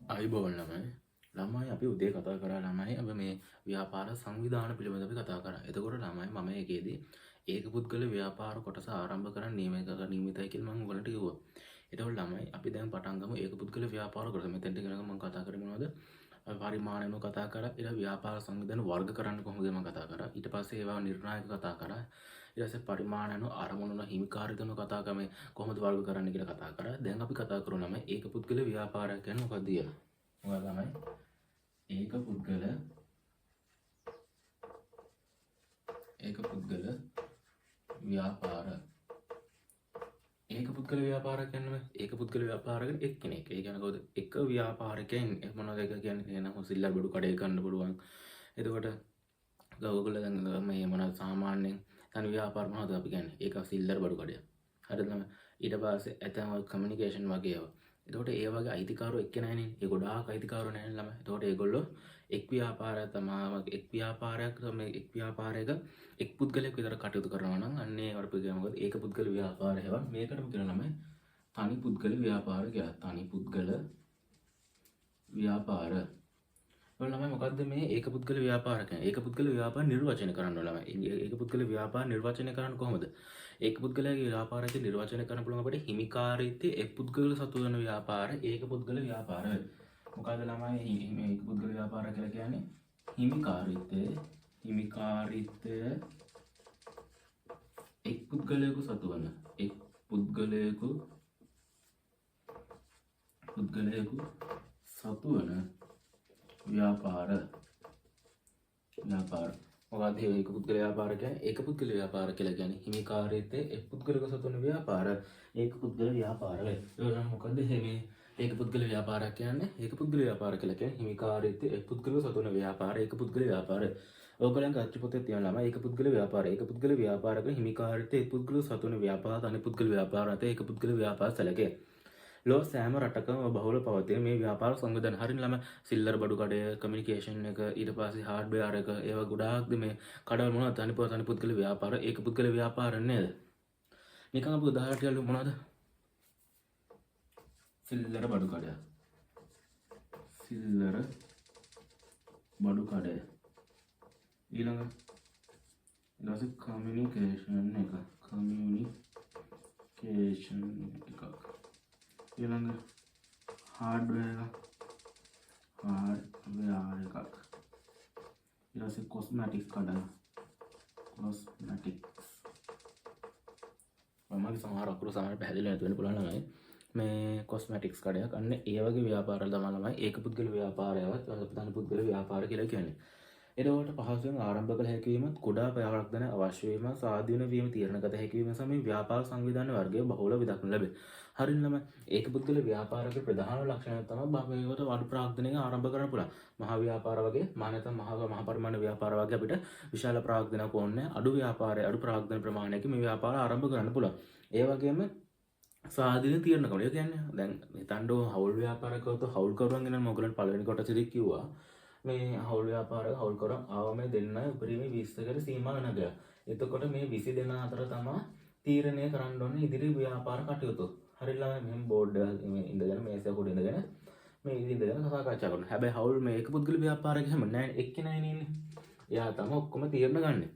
අයිබෝවන් ළමයි අපි උදේ කතා කරා ළමයි අපි මේ ව්‍යාපාර සංවිධාන පිළිබඳව අපි කතා කරා. එතකොට ළමයි මම ඒකේදී ඒක පුද්ගල ව්‍යාපාර කොටස ආරම්භ කරන්න නියමිතයි කියලා මම ඔයගලන්ට කිව්වා. එතකොට ළමයි අපි දැන් පටන් ගමු ඒක පුද්ගල ව්‍යාපාර කොටස. මෙතෙන්ට ගෙනගම මම කතා කරේ මොනවද? පරිමාණයම කතා කරා. ඊට ව්‍යාපාර සංවිධාන වර්ග කරන්න කොහොමද මම කතා කරා. ඊට පස්සේ ඒවා නිර්ණායක කතා කරා. ඊට පස්සේ පරිමාණයන අරමුණන හිමිකාරිතන කතා කරමු කොහොමද වර්ග කරන්න කියලා කතා කරා. දැන් අපි කතා කරමු ළමයි ඒක පුද්ගල ව්‍යාපාරයක් කියන්නේ මොකක්ද කියලා. මොකක්ද ළමයි? ඒක පුද්ගල ව්‍යාපාර ඒක පුද්ගල ව්‍යාපාරයක් කියන්නේ ඒක පුද්ගල ව්‍යාපාරයකට එක්කෙනෙක්. ඒ කියන්නේ කවුද? එක ව්‍යාපාරිකයන් මොනවද ඒක කියන්නේ? එනම සිල්ලර් බඩු කඩේ ගන්න පුළුවන්. එතකොට ඔයගොල්ලෝ දැන් මේ මොනවද සාමාන්‍යයෙන් තන ව්‍යාපාර මොනවද අපි කියන්නේ? ඒක සිල්ලර් බඩු කඩේ. හරිද ළමයි? ඊට පස්සේ ඇතම කමියුනිකේෂන් වගේ ඒවා. එතකොට ඒ වගේ අයිතිකාරෝ එක්ක නැහැනේ. ඒ ගොඩාක් අයිතිකාරෝ නැහැ ළමයි. එතකොට ඒගොල්ලෝ එක් ව්‍යාපාරයක් තමයි එක් ව්‍යාපාරයක් තමයි එක් ව්‍යාපාරයක එක් පුද්ගලයෙක් විතර කටයුතු කරනවා නම් අන්න ඒ වරපු කියන මොකද ඒක පුද්ගල ව්‍යාපාරය හැව මේකටම කියන ළමයි තනි පුද්ගල ව්‍යාපාර කියලා. තනි පුද්ගල ව්‍යාපාර. ඔයාලා ළමයි මොකද්ද මේ ඒක පුද්ගල ව්‍යාපාර කියන්නේ? ඒක පුද්ගල ව්‍යාපාර නිර්වචනය කරන්න ඕන ළමයි. ඒක පුද්ගල ව්‍යාපාර නිර්වචනය කරන්න කොහොමද? ඒක පුද්ගලයාගේ ව්‍යාපාරය නිර්වචනය කරන්න පුළුවන් අපිට හිමිකාරීත්වයේ එක් පුද්ගල සතු වෙන ව්‍යාපාර ඒක පුද්ගල ව්‍යාපාර. මොකද්ද ළමයි මේ ඒක පුද්ගල ව්‍යාපාර කියලා කියන්නේ? හිමිකාරීත්වය එක් පුද්ගලයෙකු සතු වෙන එක් පුද්ගලයෙකු සතු වෙන ව්‍යාපාර. මොකක්ද ඒක පුද්ගල ව්‍යාපාර කියන්නේ? ඒක පුද්ගල ව්යාපාර කියලා කියන්නේ හිමිකාරීත්වයේ එක් පුද්ගලක සතු වෙන ව්‍යාපාර ඒක පුද්ගල ව්‍යාපාර. ඒක මොකද්ද මේ ඒක පුද්ගල ව්‍යාපාරයක් කියන්නේ? ඒක පුද්ගල ව්‍යාපාර කියලා කියන්නේ හිමිකාරීත්වයේ එක් පුද්ගලක සතු වෙන ව්‍යාපාර ඒක පුද්ගල ව්‍යාපාර. ඔයගොල්ලන් ගත්ත පොතේ තියෙනවා ඒක පුද්ගල ව්‍යාපාර. ඒක පුද්ගල ව්‍යාපාරක හිමිකාරීත්වයේ එක් පුද්ගලක සතු වෙන ව්‍යාපාර අනිත් පුද්ගල ව්‍යාපාර අතර ඒක පුද්ගල ව්‍යාපාර සැලකේ. ලෝ සෑම රටකම බහුල පවතින මේ ව්‍යාපාර සංවිධාන හරින ළම සිල්ලර් බඩු කඩය කමියුනිකේෂන් එක ඊට පස්සේ හાર્ඩ්වෙයාර් එක ඒවා ගොඩාක්ද මේ කඩවල මොනවද තනි පුද්ගල ව්‍යාපාර ඒක පුද්ගල ව්‍යාපාර නේද? නිකන් අපි උදාහරණයක් ගමු මොනවද? සිල්ලර් බඩු කඩය ඊළඟ ඊළඟ කමියුනිකේෂන් එක ඊළඟ හાર્ඩ්වෙයාර් එකක් ඊළඟ කොස්මැටික්ස් කඩන මමගේ සමහර අකුරු සමහර පැහැදිලි නැති වෙන්න පුළුවන් ළමයි මේ කොස්මැටික්ස් කඩයක් අන්න ඒ වගේ ව්‍යාපාර තමයි ළමයි ඒක පුද්ගල ව්‍යාපාරයවත් තනි පුද්ගල ව්‍යාපාර කියලා කියන්නේ. එතකොට පහසුවෙන් ආරම්භ කළ හැකි වීමත් කුඩා ප්‍රයත්න අවශ්‍ය වීම සාධ්‍යන වීම තීරණගත හැකි වීම සමග ව්‍යාපාර සංවිධාන වර්ගයේ බහුල විදක්න ලැබේ. හරිනම ඒක පුද්ගල ව්‍යාපාරක ප්‍රධාන ලක්ෂණය තමයි භාගයකට වඩු ප්‍රාග්ධනයක ආරම්භ කරන්න පුළුවන්. මහා ව්‍යාපාර වගේ මානත මහා පරිමාණ ව්‍යාපාර වගේ අපිට විශාල ප්‍රාග්ධනයක් ඕනේ අඩු ව්‍යාපාරය අඩු ප්‍රාග්ධන ප්‍රමාණයකින් මේ ව්‍යාපාර ආරම්භ කරන්න පුළුවන්. ඒ වගේම සාධින තීරණකම. ඒ කියන්නේ දැන් හිතන්න හවුල් ව්‍යාපාරකවත හවුල් කරුවන් ගැන මම ඔයගලන්ට පළවෙනි කොටසේදී කිව්වා. මේ හවුල් ව්‍යාපාරක හවුල් කරන් ආවම දෙන්න උපරිම 20කට සීමා වෙනවා. එතකොට මේ 20 දෙනා අතර තමයි තීරණය කරන්න ඕනේ ඉදිරි ව්‍යාපාර කටයුතු. හරිලා මෙහෙම බෝඩ් මේ ඉඳගෙන මේසෙ උඩ ඉඳගෙන මේ ඉඳගෙන සාකච්ඡා කරනවා. හැබැයි හවුල් මේක පුද්ගල ව්‍යාපාරයක හැම නැහැ එක්කෙනයි ඉන්නේ. එයා තමයි ඔක්කොම තීරණ ගන්න.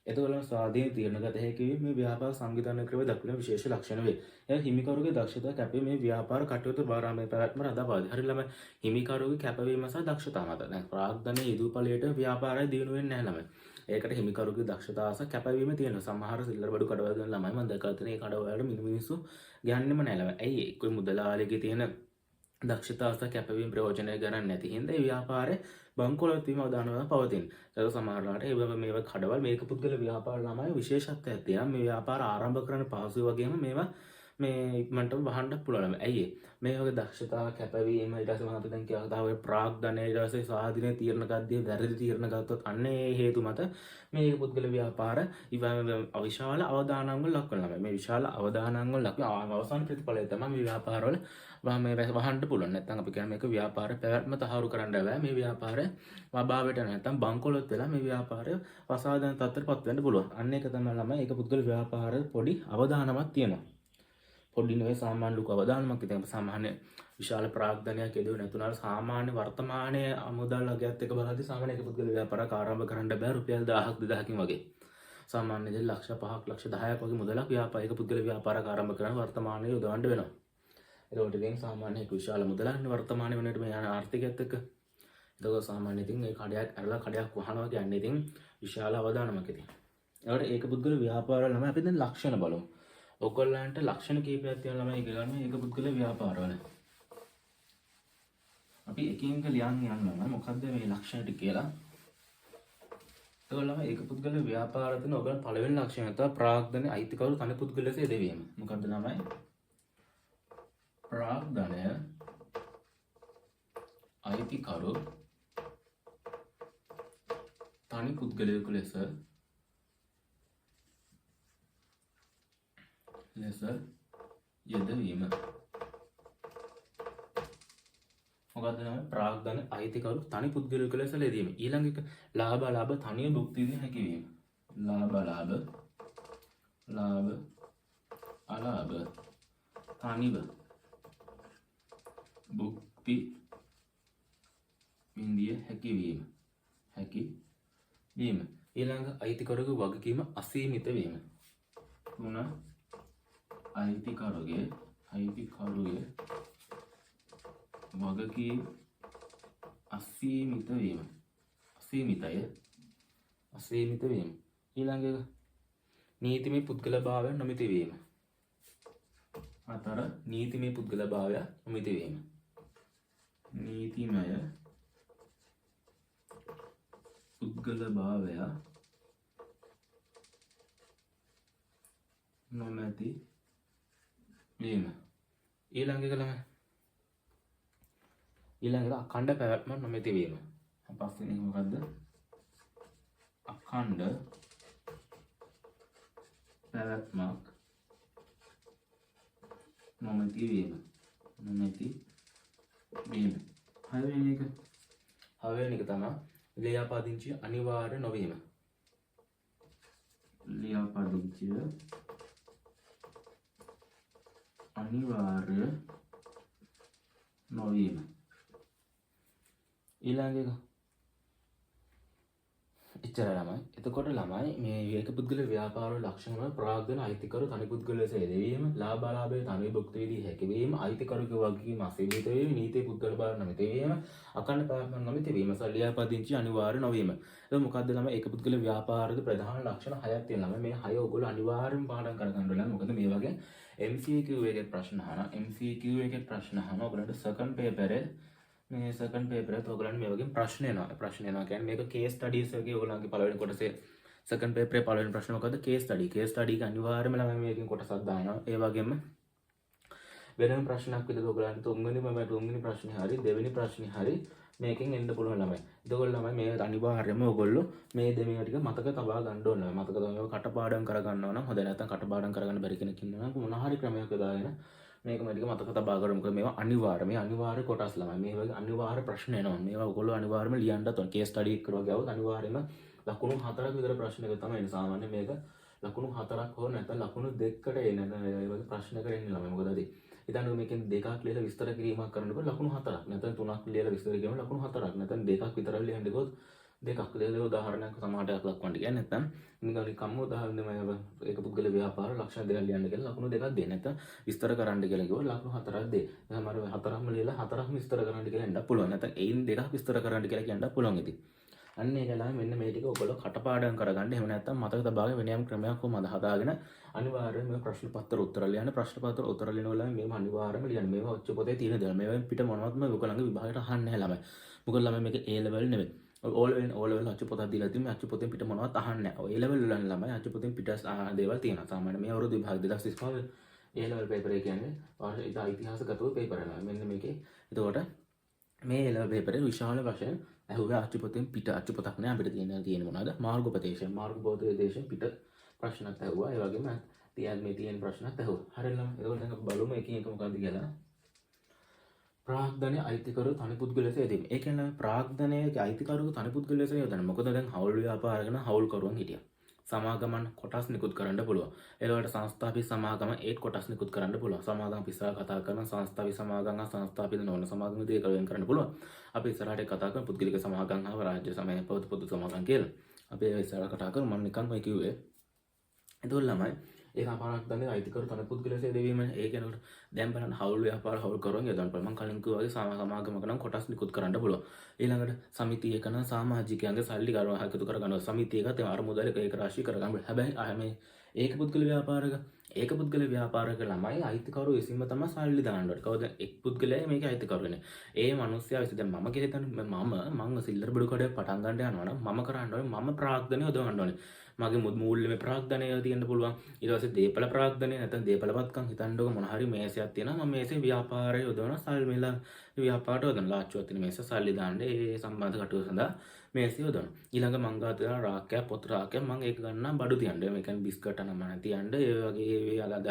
එතකොට ස්වාධීන තීරණගත හැකි මේ ව්‍යාපාර සංවිධානය ක්‍රම දක්වන විශේෂ ලක්ෂණ වේ. එයා හිමිකරුගේ දක්ෂතාව කැපී මේ ව්‍යාපාර කටයුතු බාරාමයේ පැවැත්ම රඳාපාදී. හරියටම හිමිකරුගේ කැපවීම සහ දක්ෂතාව මත. දැන් ප්‍රාග්ධනයේ ඉදුපලයට ව්‍යාපාරය දිනු වෙන්නේ නැහැ ළමයි. ඒකට හිමිකරුගේ දක්ෂතාව සහ කැපවීම තියෙනවා. සමහර සිල්ලර් බඩු කඩවල දෙන ළමයි මම දැකලා තියෙන ඒ කඩවල මිනිස්සු ගන්නෙම නැහැ ළමයි. ඇයි ඒ මුදලාලිගේ තියෙන දක්ෂතාව සහ කැපවීම ප්‍රයෝජනය ගන්න නැති හින්දා ඒ ව්‍යාපාරේ බංකොලොත් වීම අවදානව පවතින. ඒක සමහරලාට ඒ මේවා කඩවල් මේක පුද්ගල ව්‍යාපාර ළමයි විශේෂත්වයක් තියෙනවා. මේ ව්යාපාර ආරම්භ කරන්න පහසු වගේම මේවා මේ ඉක්මනටම වහන්න පුළුවන්. ඇයි මේ වගේ දක්ෂතාව කැපවීම ඊට පස්සේ මම දැන් කියලා තාම ප්‍රාග්ධනය ඊට පස්සේ සාධිනේ තීරණ ගද්දී වැරදි තීරණ ගත්තොත් අන්න ඒ හේතු මත මේ පුද්ගල ව්‍යාපාර විශාල අවදානම්වල ලක් වෙනවා. මේ විශාල අවදානම්වල ලක් අවසාන ප්‍රතිඵලය තමයි මේ ව්‍යාපාරවල මේ වහන්න පුළුවන්. නැත්නම් අපි කියන්නේ මේක ව්‍යාපාර පැවැත්ම තහවුරු කරන්න බෑ. මේ ව්යාපාරය වබාවට නැත්නම් බංකොලොත් වෙලා මේ ව්යාපාරය අසාධාරණ තත්ත්වයකට පත් වෙන්න පුළුවන්. අන්න ඒක තමයි ළමයි ඒක පුද්ගල ව්‍යාපාරයේ පොඩි අවදානමක් තියෙනවා. පොඩි නෙවෙයි සාමාන්‍ය ලොකු අවදානමක්. ඉතින් සාමාන්‍ය විශාල ප්‍රාග්ධනයක් එළුවේ නැතුණාට සාමාන්‍ය වර්තමානයේ මුදල් අගයත් එක්ක බලද්දී සාමාන්‍ය එක පුද්ගල ව්‍යාපාරයක් ආරම්භ කරන්න බෑ රුපියල් 1000ක් 2000කින් වගේ. සාමාන්‍ය දෙල් ලක්ෂ 5ක් ලක්ෂ 10ක් වගේ මුදලක් ව්‍යාපාරික පුද්ගල ව්‍යාපාරයක් ආරම්භ කරන වර්තමානයේ යොදවන්න වෙනවා. ඒකට ඉතින් සාමාන්‍ය එක විශාල මුදලක් වර්තමාන වෙනකොට මේ යන ආර්ථිකයත් එක්ක. ඒක සාමාන්‍ය ඉතින් ඒ කඩයක් අරලා කඩයක් වහනවා කියන්නේ ඉතින් විශාල අවදානමක් ඉතින්. ඒකට ඒක පුද්ගල ව්‍යාපාරවල ළමයි අපි දැන් ලක්ෂණ බලමු. ඔයගොල්ලන්ට ලක්ෂණ කීපයක් තියෙන ළමයි ගන්න ඒක පුද්ගල ව්‍යාපාරවල. අපි එකින් එක ලියන් යනවා මොකද්ද මේ ලක්ෂණ ටික කියලා. ඒගොල්ලම ඒක පුද්ගල ව්‍යාපාර දෙන ඔයගොල්ලන් පළවෙනි ලක්ෂණය තමයි ප්‍රාග්ධනයේ අයිතිකරු තනි පුද්ගල ලෙස යෙදවීම. මොකද්ද ළමයි? ප්‍රාග්ධනය අයිතිකරු තනි පුද්ගලයෙකු ලෙස යෙදවීම. මොකද්ද නම ප්‍රාග්ධන අයිතිකරු තනි පුද්ගලයෙකු ලෙස යෙදවීම. ඊළඟ එක ලාභ තනිය භුක්ති විඳින හැකි වීම. ලාභ අලාභ තනිව භුක්ති විඳිය හැකි වීම. ඊළඟ අයිතිකරුගේ වගකීම අසීමිත වීම. තුන අයිතිකරුගේ වගකීම් අසීමිත වීම. ඊළඟ එක නීතිමය පුද්ගලභාවය නොමිති වීම. 4 නීතිමය පුද්ගලභාවය නොමිති වීම. නීතිමය පුද්ගලභාවය නොමැති වීම. ඊළඟ එක අඛණ්ඩ පැවැත්ම නොමැති වීම. පස්වෙනි එක මොකද්ද? අඛණ්ඩ පැවැත්මක් නොමැති වීම. හයවෙනි එක තමයි ලියාපදිංචිය අනිවාර්ය නොවීම. ඊළඟ එක එච්චර ළමයි. එතකොට ළමයි මේ ඒක පුද්ගල ව්‍යාපාර ලක්ෂණ වල ප්‍රාග්ධන අයිතිකරු තනි පුද්ගල ලෙස යෙදවීම, ලාභාලාභයේ තනි භුක්ති විඳිය හැකි වීම, අයිතිකරුගේ වගකීම අසීමිත වීම, නීති පුද්ගල බව නොමැති වීම, අඛණ්ඩ පැවැත්ම නොමැති වීම, ලියාපදිංචි අනිවාර්ය නොවීම. ඒක මොකද්ද ළමයි? ඒක පුද්ගල ව්‍යාපාරයේ ප්‍රධාන ලක්ෂණ 6ක් තියෙනවා. මේ 6 ඔයගොල්ලෝ අනිවාර්යෙන්ම පාඩම් කරගන්න ඕනේ. මොකද මේ වගේ MCQ එකේ ප්‍රශ්න අහන ඔයගොල්ලන්ට සෙකන්ඩ් පේපරේ මේ සෙකන්ඩ් පේපර් එකත් ඔයගොල්ලන්ට මේ වගේ ප්‍රශ්න එනවා. කියන්නේ මේක කේස් ස්ටඩීස් එකේ ඔයගොල්ලන්ගේ පළවෙනි කොටසේ සෙකන්ඩ් පේපරේ පළවෙනි ප්‍රශ්න මොකද්ද? Case study. කේස් ස්ටඩි එක අනිවාර්යයෙන්ම ළමයි මේකෙන් කොටසක් දානවා. ඒ වගේම වෙනම ප්‍රශ්නයක් විදිහට ඔයගොල්ලන්ට තුන්වෙනි ප්‍රශ්නේ හරි දෙවෙනි ප්‍රශ්නේ හරි මේකෙන් එන්න පුළුවන් ළමයි. එතකොට ළමයි මේ අනිවාර්යයෙන්ම ඔයගොල්ලෝ මේ දෙමේ ටික මතක තබා ගන්න ඕනේ. මතක තබා කටපාඩම් කරගන්නවා නම් හොඳයි. නැත්නම් කටපාඩම් කරගන්න බැරි කෙනෙක් ඉන්නවා නම් මොන හරි ක්‍රමයක් යොදාගෙන මේක ටික මතක තබා ගන්න. මොකද මේවා අනිවාර්ය කොටස් ළමයි. මේ වගේ අනිවාර්ය ප්‍රශ්න එනවා. මේවා ඔයගොල්ලෝ අනිවාර්යයෙන්ම ලියන්නත් ඕනේ. කේස් ස්ටඩි එක කරලා ගියවොත් අනිවාර්යයෙන්ම ලකුණු 4ක් විතර ප්‍රශ්නයක තමයි එන්නේ. සාමාන්‍ය මේක ලකුණු 4ක් හෝ නැත්නම් ලකුණු 2කට එන්නේ. ඒ වගේ ප්‍රශ්නයකට එන්නේ ළමයි. මොකද අද ඉතින් මේකෙන් දෙකක් ලියලා විස්තර කිරීමක් කරනකොට ලකුණු 4ක් නැත්නම් 3ක් ලියලා විස්තර කිරීම ලකුණු 4ක් නැත්නම් දෙකක් විතර ලියන්න ගියොත් දෙකක් ලියලා උදාහරණයක් සමාඩයක් දක්වන්න කියන්නේ නැත්නම් නිකන් කම්ම උදාහරණයක් ඒක පුද්ගල ව්‍යාපාර ලක්ෂණ දෙකක් ලියන්න කියලා ලකුණු දෙකක් දෙන්න නැත්නම් විස්තර කරන්න කියලා කිව්වොත් ලකුණු 4ක් දෙන්න. එහෙනම් අර 4ක්ම ලියලා 4ක්ම විස්තර කරන්න කියලා එන්න පුළුවන්. නැත්නම් එයින් දෙකක් විස්තර කරන්න කියලා කියන්න පුළුවන් ඉතින්. අන්න ඒකලා මෙන්න මේ ටික ඔයගොල්ලෝ කටපාඩම් කරගන්න. එහෙම නැත්නම් මතක තබාගෙන වෙන යම් ක්‍රමයක් හොම හදාගෙන අනිවාර්යයෙන්ම මේ ප්‍රශ්න පත්‍ර උත්තර ලියන්න. ප්‍රශ්න පත්‍ර උත්තර ලියනවලා මේව අනිවාර්යයෙන්ම ලියන්න. මේවා ඔච්ච පොතේ තියෙන දේවල්. මේවෙන් පිට මොනවත්ම ඔයගොල්ලන්ගේ විභාගයට අහන්නේ නැහැ ළමයි. මොකද ළමයි මේක A level නෙමෙයි. O level අච්චු පොතක් දීලා තියෙනවා. අච්චු පොතෙන් පිට මොනවත් අහන්නේ නැහැ. ඔය A level වල ළමයි අච්චු පොතෙන් පිට දේවල් තියෙනවා. සාමාන්‍ය මේ අවුරුදු විභාග 2025 A level paper එක කියන්නේ ඉතිහාසගතව paper එකක්. මෙන්න මේකේ එතකොට මේ A level paper එක විශාල වශයෙන් ඇහුවේ අච්චු පොතෙන් පිට අච්චු පොතක් නෑ අපිට තියෙන මොනවද මාර්ගෝපදේශයෙන් පිට ප්‍රශ්නත් ඇහුවා ඒ වගේම මේ තියෙන ප්‍රශ්නත් ඇහුවා හරියටම ඒකවල දැන් බලමු එකින් එක මොකක්ද කියලා ප්‍රාග්ධනයේ අයිතිකරු තනි පුද්ගල ලෙස යෙදීම. ඒ කියන්නේ ප්‍රාග්ධනයේ අයිතිකරු තනි පුද්ගල ලෙස යොදන්න. මොකද දැන් හවුල් ව්‍යාපාර කරන හවුල්කරුවන් හිටියා. සමාගමන් කොටස් නිකුත් කරන්න පුළුවන්. එතකොට සංස්ථාපි සමාගම ඒ කොටස් නිකුත් කරන්න පුළුවන්. සමාගම් පිස්සාව කතා කරන සංස්ථාපි සමාගම් හා සංස්ථාපිත නොවන සමාගම් දෙක වෙන් කරන්න පුළුවන්. අපි ඉස්සරහට කතා කරමු පුද්ගලික සමාගම් හා රාජ්‍ය සමය පොදු සමාගම් කියලා. අපි ඉස්සරහට කතා කරමු. මම නිකන් ඔය කිව්වේ. එතකොට ළමයි ඒ සමානක් දන්නේ අයිතිකරු තන පුද්ගලයාගේ දෙවීම. ඒ කියනකොට දැන් බලන්න හවුල් ව්‍යාපාර හවුල් කරුවන් යොදන්න පුළුවන්. මම කලින් කිව්වා වගේ සමාගමක නම් කොටස් නිකුත් කරන්න පුළුවන්. ඊළඟට සමිතියක නම් සමාජිකයන්ගේ සල්ලි කරනවා එකතු කරගන්නවා. සමිතියකට අර මුදල් එක රාශී කරගන්න. හැබැයි මේ ඒක පුද්ගල ව්‍යාපාරක ඒක පුද්ගල ව්‍යාපාරක ළමයි අයිතිකරු විසින්ම තමයි සල්ලි දාන්න ඕනේ. කවුද එක් පුද්ගලයා මේක අයිතිකරු වෙන්නේ. ඒ මිනිස්සයා විසින් දැන් මම කියලා හිතන්නේ මම සිල්ලර් බඩු කඩේ පටන් ගන්න යනවා නම් මම කරන්න ඕනේ මම ප්‍රාග්ධනය යොදවන්න ඕනේ. මගේ මූල්‍යමය ප්‍රාග්ධනය තියෙන්න පුළුවන්. ඊට පස්සේ දීපල ප්‍රාග්ධනය නැත්නම් දීපලපත්කම් හිතන්නකො මොන හරි මේසයක් තියෙනවා. මම මේසේ ව්‍යාපාරය යොදවන සල්ලි මිල ව්‍යාපාරයට යොදවන ලාච්චුවක් තියෙන මේස සල්ලි දාන්න ඒ සම්බන්ධ කටයුතු සඳහා මේසෙ යොදවන. ඊළඟ මං ගාව තියෙන රාක්කයක් පොත් රාක්කයක් මම ඒක ගන්නම් බඩු තියන්න. මේ කියන්නේ බිස්කට් අනම තියන්න. ඒ වගේ ඒ අලද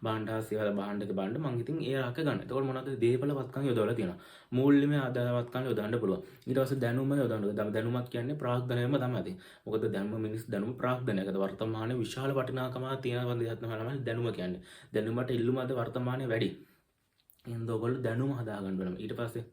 භාණ්ඩාසියල භාණ්ඩක භාණ්ඩ මං ඉතින් ඒ රාක්ක ගන්න. එතකොට මොනවද දීපලපත්කම් යොදවලා තියෙනවා. මූල්‍යමය ආදායවත්කම් යොදවන්න පුළුවන්. ඊට පස්සේ දැනුම යොදවන්න. දැනුමක් කියන්නේ ප්‍රාග්ධනයම තමයි. මොකද දැනුම මිනිස් දැනුම ප්‍රාග්ධනයකද වර්තමානයේ විශාල වටිනාකමක් තියෙන වන්දියක් තමයි දැනුම කියන්නේ. දැනුමට ඉල්ලුම අද වර්තමානයේ වැඩි. එහෙනම් ඔයගොල්ලෝ දැනුම හදාගන්න වෙනවා. ඊට පස්සේ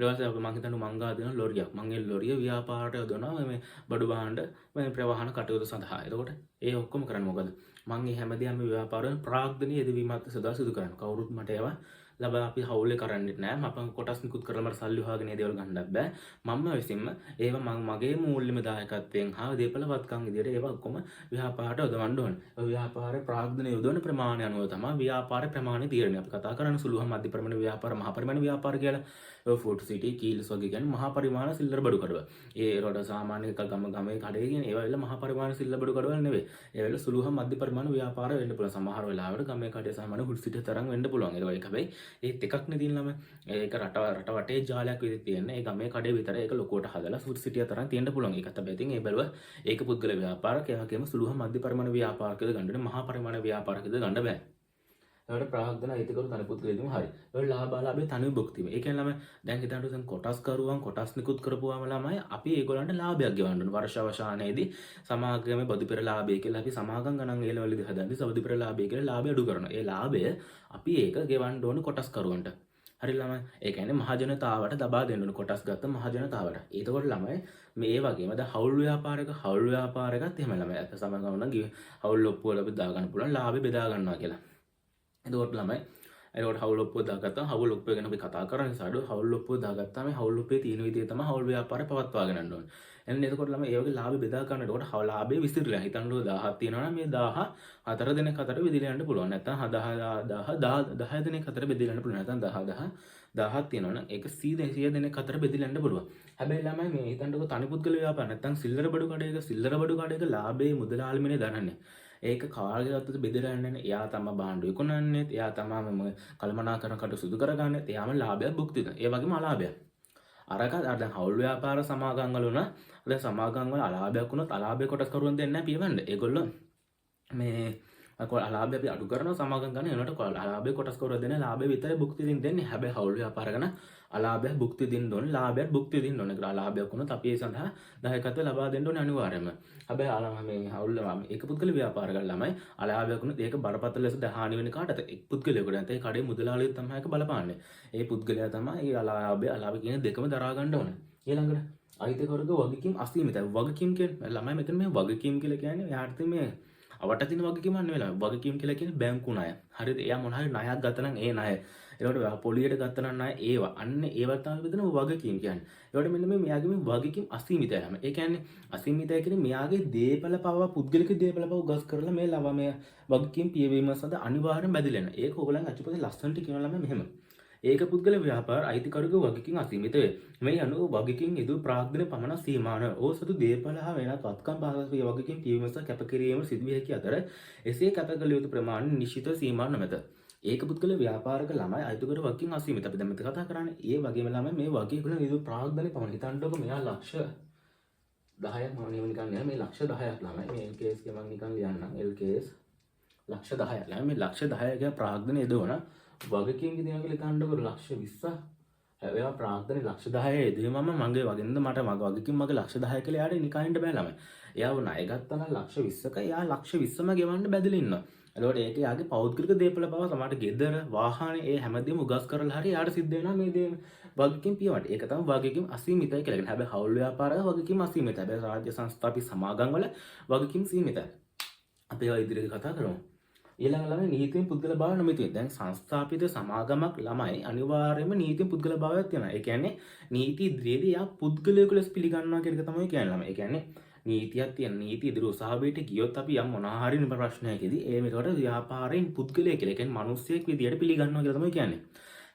අපි මං හිතන්නේ මං ගා දෙන ලොරියක්. මං ඒ ලොරිය ව්‍යාපාරයට යොදවනවා මේ බඩු භාණ්ඩ මේ ප්‍රවාහන කටයුතු සඳහා. එතකොට ඒ ඔක්කොම කරන්නේ මොකද? මං මේ හැමදේම ව්‍යාපාරයෙන් ප්‍රාග්ධනීය යෙදවීමත් සදා සිදු කරනවා. කවුරුත් මට ඒවා ලබා අපි හවුලේ කරන්නේ නැහැ. මම කොටස් නිකුත් කරලා මට සල්ලි හොයාගෙන ඒ දේවල් ගන්නත් බෑ. මම විසින්ම ඒවා මගේ මූල්‍යමය දායකත්වයෙන් හා දීපලවත්කම් විදියට ඒවා ඔක්කොම ව්‍යාපාරයට යොදවන්න ඕනේ. ඔය ව්‍යාපාරේ ප්‍රාග්ධනීය යොදවන ප්‍රමාණය අනුව තමයි ව්‍යාපාරේ ප්‍රමාණය තීරණය. අපි කතා කරන්නේ සුළු හා මධ්‍ය ප්‍රමාණ ව්‍යාපාර මහා ප්‍රමාණ ව්‍යාපාර කියලා. ෆුඩ් සිටි කීල්ස් වගේ කියන්නේ මහා පරිමාණ සිල්ලර බඩු කඩව. ඒ රොඩ සාමාන්‍ය එක ගමේ කඩේ කියන ඒවා වෙල මහා පරිමාණ සිල්ලර බඩු කඩවල නෙවෙයි. ඒ වෙල සුළු හා මධ්‍ය පරිමාණ ව්‍යාපාර වෙන්න පුළුවන්. සමහර වෙලාවට ගමේ කඩේ සාමාන්‍ය ෆුඩ් සිටි තරම් වෙන්න පුළුවන්. ඒක හැබැයි ඒත් එකක් නේ තියෙන ළම. ඒක රට වටේ ජාලයක් විදිහට තියෙන. ඒ ගමේ කඩේ විතර ඒක ලොකුවට හදලා ෆුඩ් සිටිය තරම් තියෙන්න පුළුවන්. ඒකත් හැබැයි ඉතින් ඒ බැලුව ඒක පුද්ගල ව්‍යාපාරක ඒ වගේම සුළු හා මධ්‍ය පරිමාණ ව්‍යාපාරකද ගන්න මහා පරිමාණ ව්‍යාපාරකද ගන්න බෑ. ඒකට ප්‍රාග්ධන අයිතිකරු තනි පුද්ගලයෙකුම හරි. ඒ ලාභාලාභේ තනි භුක්තිම. ඒ කියන්නේ ළමයි දැන් හිතන්න දැන් කොටස් කරුවන් කොටස් නිකුත් කරපුවාම ළමයි අපි ඒගොල්ලන්ට ලාභයක් ගෙවන්න ඕන. වර්ෂ අවසානයේදී සමාගමේ බදු පෙර ලාභය කියලා අපි සමාගම් ගණන් ඒලවලදී හදන්නේ සබදු පෙර ලාභය කියලා ලාභය අඩු කරනවා. ඒ ලාභය අපි ඒක ගෙවන්න ඕන කොටස් කරුවන්ට. හරි ළමයි. ඒ කියන්නේ මහජනතාවට දබා දෙන්න ඕන කොටස් ගත්ත මහජනතාවට. ඒකෝට ළමයි මේ වගේම දැන් හවුල් ව්‍යාපාරයකත් එහෙම ළමයි. අත සමාගම නම් හවුල් ඔප්පුවල බෙදා ගන්න පුළුවන් ලාභය බෙදා ගන්නවා කියලා. එතකොට ළමයි ඒකට හවුල් ඔප්පුව දාගත්තාම හවුල් ඔප්පුව ගැන අපි කතා කරන නිසා හවුල් ඔප්පුව දාගත්තාම මේ හවුල් ඔප්පුවේ තියෙන විදිය තමයි හවුල් ව්‍යාපාරය පවත්වාගෙන යන්න ඕනේ. එහෙනම් එතකොට ළමයි ඒ වගේ ලාභ බෙදා ගන්නකොට ලාභය විසිරලා හිතන්නකො 1000ක් තියෙනවා නම් මේ 1000 4 දෙනෙක් අතර බෙදලා යන්න පුළුවන්. නැත්නම් 10 දෙනෙක් අතර බෙදලා යන්න පුළුවන්. නැත්නම් 1000ක් තියෙනවා නම් ඒක 100 දෙනෙක් අතර බෙදලා යන්න පුළුවන්. හැබැයි ළමයි මේ හිතන්නකො තනි පුද්ගල ව්‍යාපාර නැත්නම් සිල්ලර බඩු කඩේක ලාභයේ මුදලාලිමනේ දරන්නේ. ඒක කාර්යගතව බෙදලා යන්නේ එයා තමයි භාණ්ඩ විකුණන්නේ එයා තමයි කළමනාකරණ කට සුදු කරගන්නේ එයාම ලාභයක් භුක්ති විඳිනවා ඒ වගේම අලාභයක් අරක දැන් හවුල් ව්‍යාපාර සමාගම් වල උනා දැන් සමාගම් වල අලාභයක් වුණොත් අලාභය කොටස් කරුවන් දෙන්නේ නැහැ පියවන්න ඒගොල්ලෝ මේ අලාභය අපි අඩු කරනවා සමාගම් ගන්න එනකොට අලාභය කොටස් කරුවන් දෙන්නේ ලාභය විතරයි භුක්ති දෙන්නේ හැබැයි හවුල් ව්‍යාපාර ගන්න අලාභයක් භුක්ති දෙන්න ඕනේ ලාභයක් භුක්ති දෙන්න ඕනේ කියලා අලාභයක් වුණොත් අපි ඒ සඳහා දායකත්වය ලබා දෙන්න ඕනේ අනිවාර්යයෙන්ම හැබැයි මේ හවුල් ඒක පුද්ගල ව්‍යාපාර කරන ළමයි අලාභයක් වුණොත් ඒක බරපතල ලෙස දහානි වෙන කාටද එක් පුද්ගලයෙකුට නැත්නම් ඒ කඩේ මුදලාලිය තමයි ඒක බලපාන්නේ ඒ පුද්ගලයා තමයි ඒ අලාභය කියන දෙකම දරා ගන්න ඕනේ ඊළඟට අයිතිකරුගේ වගකීම් අසීමිතයි වගකීම් කියන්නේ ළමයි මෙතන මේ වගකීම් කියලා කියන්නේ යාට මේ අවට තියෙන වගකීම් නෙවෙයි වගකීම් කියලා කියන්නේ බැංකු ණය හරිද එයා මොන හරි ණයක් ගත්ත නම් ඒ ණය ඒකට පොලියට ගත්ත නම් ණය ඒවා අන්න ඒවා තමයි බෙදෙන වගකීම් කියන්නේ ඒකට මෙන්න මේ මෙයාගේ මේ වගකීම් අසීමිතයි හැම ඒ කියන්නේ අසීමිතයි කියන්නේ මෙයාගේ දේපල පව පුද්ගලික දේපල පව උගස් කරලා මේ ලව මේ වගකීම් පියවීම සඳහා අනිවාර්යෙන් බැඳිලා යන ඒක ඕගලන් අච්චුපතේ ලස්සනට කියනවා ළමයි මෙහෙම ඒක පුද්ගල ව්‍යාපාර අයිතිකරුගේ වගකීම් අසීමිත වේ. මේ අනුව වගකීම් ඉදු ප්‍රාග්ධන පමණ සීමාන ඕ සතු දේපල හා වෙනත් වත්කම් භාගස්වී වගකීම් පියවීම සහ කැපකිරීම සිදුවිය හැකි අතර එසේ කැප කළ යුතු ප්‍රමාණ නිශ්චිත සීමා නොමැත. ඒක පුද්ගල ව්‍යාපාරක ළමයි අයිතිකරු වගකීම් අසීමිත. අපි දැන් මෙතන කතා කරන්නේ ඒ වගේම ළමයි මේ වගකීම් ඉදු ප්‍රාග්ධන පමණ හිතන්නකො මෙයා ලක්ෂ 10ක් මම නිකන් නෑ මේ ලක්ෂ 10ක් ළමයි මේ LKS එක මම නිකන් ලියන්නම් LKS ලක්ෂ 10ක් ළමයි මේ ලක්ෂ 10 ක ප්‍රාග්ධන යදවන වගකීම් කියනවා කියලා හිතන්නකො ලක්ෂ 20 ඒවා ප්‍රාර්ථනේ ලක්ෂ 10 එදුවේ මම මගේ වගින්ද මට මගේ වගකීම් මගේ ලක්ෂ 10 කියලා යාට නිකන් ඉන්න බෑ ළමයි. එයාව ණය ගත්තා නම් ලක්ෂ 20ක එයා ලක්ෂ 20ම ගෙවන්න බැදලා ඉන්නවා. එතකොට ඒක යාගේ පෞද්ගලික දේපල බව සමහරට ගෙදර වාහනේ ඒ හැමදේම උගස් කරලා හරි යාට සිද්ධ වෙනවා මේ දේ වගකීම් පියවන්න. ඒක තමයි වගකීම් අසීමිතයි කියලා කියන්නේ. හැබැයි හවුල් ව්‍යාපාරය වගකීම් අසීමිතයි. හැබැයි රාජ්‍ය සංස්ථා අපි සමාගම් වල වගකීම් සීමිතයි. අපි ඒවා ඉදිරියට කතා කරමු. ඊළඟ ළමයි නීතියෙන් පුද්ගල භාවය නොමිතුයි. දැන් සංස්ථාපිත සමාගමක් ළමයි අනිවාර්යයෙන්ම නීතියෙන් පුද්ගල භාවයක් තියෙනවා. ඒ කියන්නේ නීති ඉදිරියේදී යා පුද්ගලයෙකු ලෙස පිළිගන්නවා කියන එක තමයි කියන්නේ ළමයි. ඒ කියන්නේ නීතියක් තියෙන නීති ඉදිරි උසාවියට ගියොත් අපි යම් මොනවා හරි ප්‍රශ්නයකදී ඒ මේකට ව්‍යාපාරයෙන් පුද්ගලයෙක් කියලා කියන්නේ මිනිස්සෙක් විදියට පිළිගන්නවා කියලා තමයි කියන්නේ.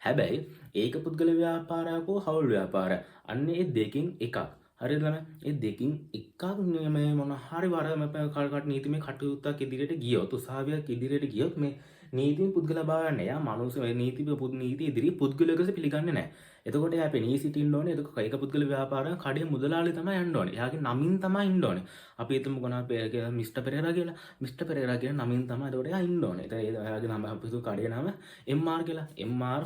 හැබැයි ඒක පුද්ගල ව්‍යාපාරයක් හෝ හවුල් ව්‍යාපාරයක්. අන්න ඒ දෙකෙන් එකක්. හරිද ළමයි? ඒ දෙකින් එකක් මේ මොන හරි වරකට නීතිමය කටයුත්තක් ඉදිරියට ගියොත් උසාවියක් ඉදිරියට ගියොත් මේ නීතියෙන් පුද්ගල භාවයක් නැහැ. යා මනුස්ස නීති ඉදිරි පුද්ගලයෙක් ලෙස පිළිගන්නේ නැහැ. එතකොට එයා පෙනී සිටින්න ඕනේ. එතකොට ඒක පුද්ගල ව්‍යාපාරයක් කඩේ මුදලාලි තමයි යන්න ඕනේ. එයාගේ නමින් තමයි ඉන්න ඕනේ. අපි හිතමු කොනවා මිස්ටර් පෙරේරා කියලා. මිස්ටර් පෙරේරා කියන නමින් තමයි එතකොට එයා ඉන්න ඕනේ. එයාගේ නම අපි හිතමු කඩේ නම MR කියලා. MR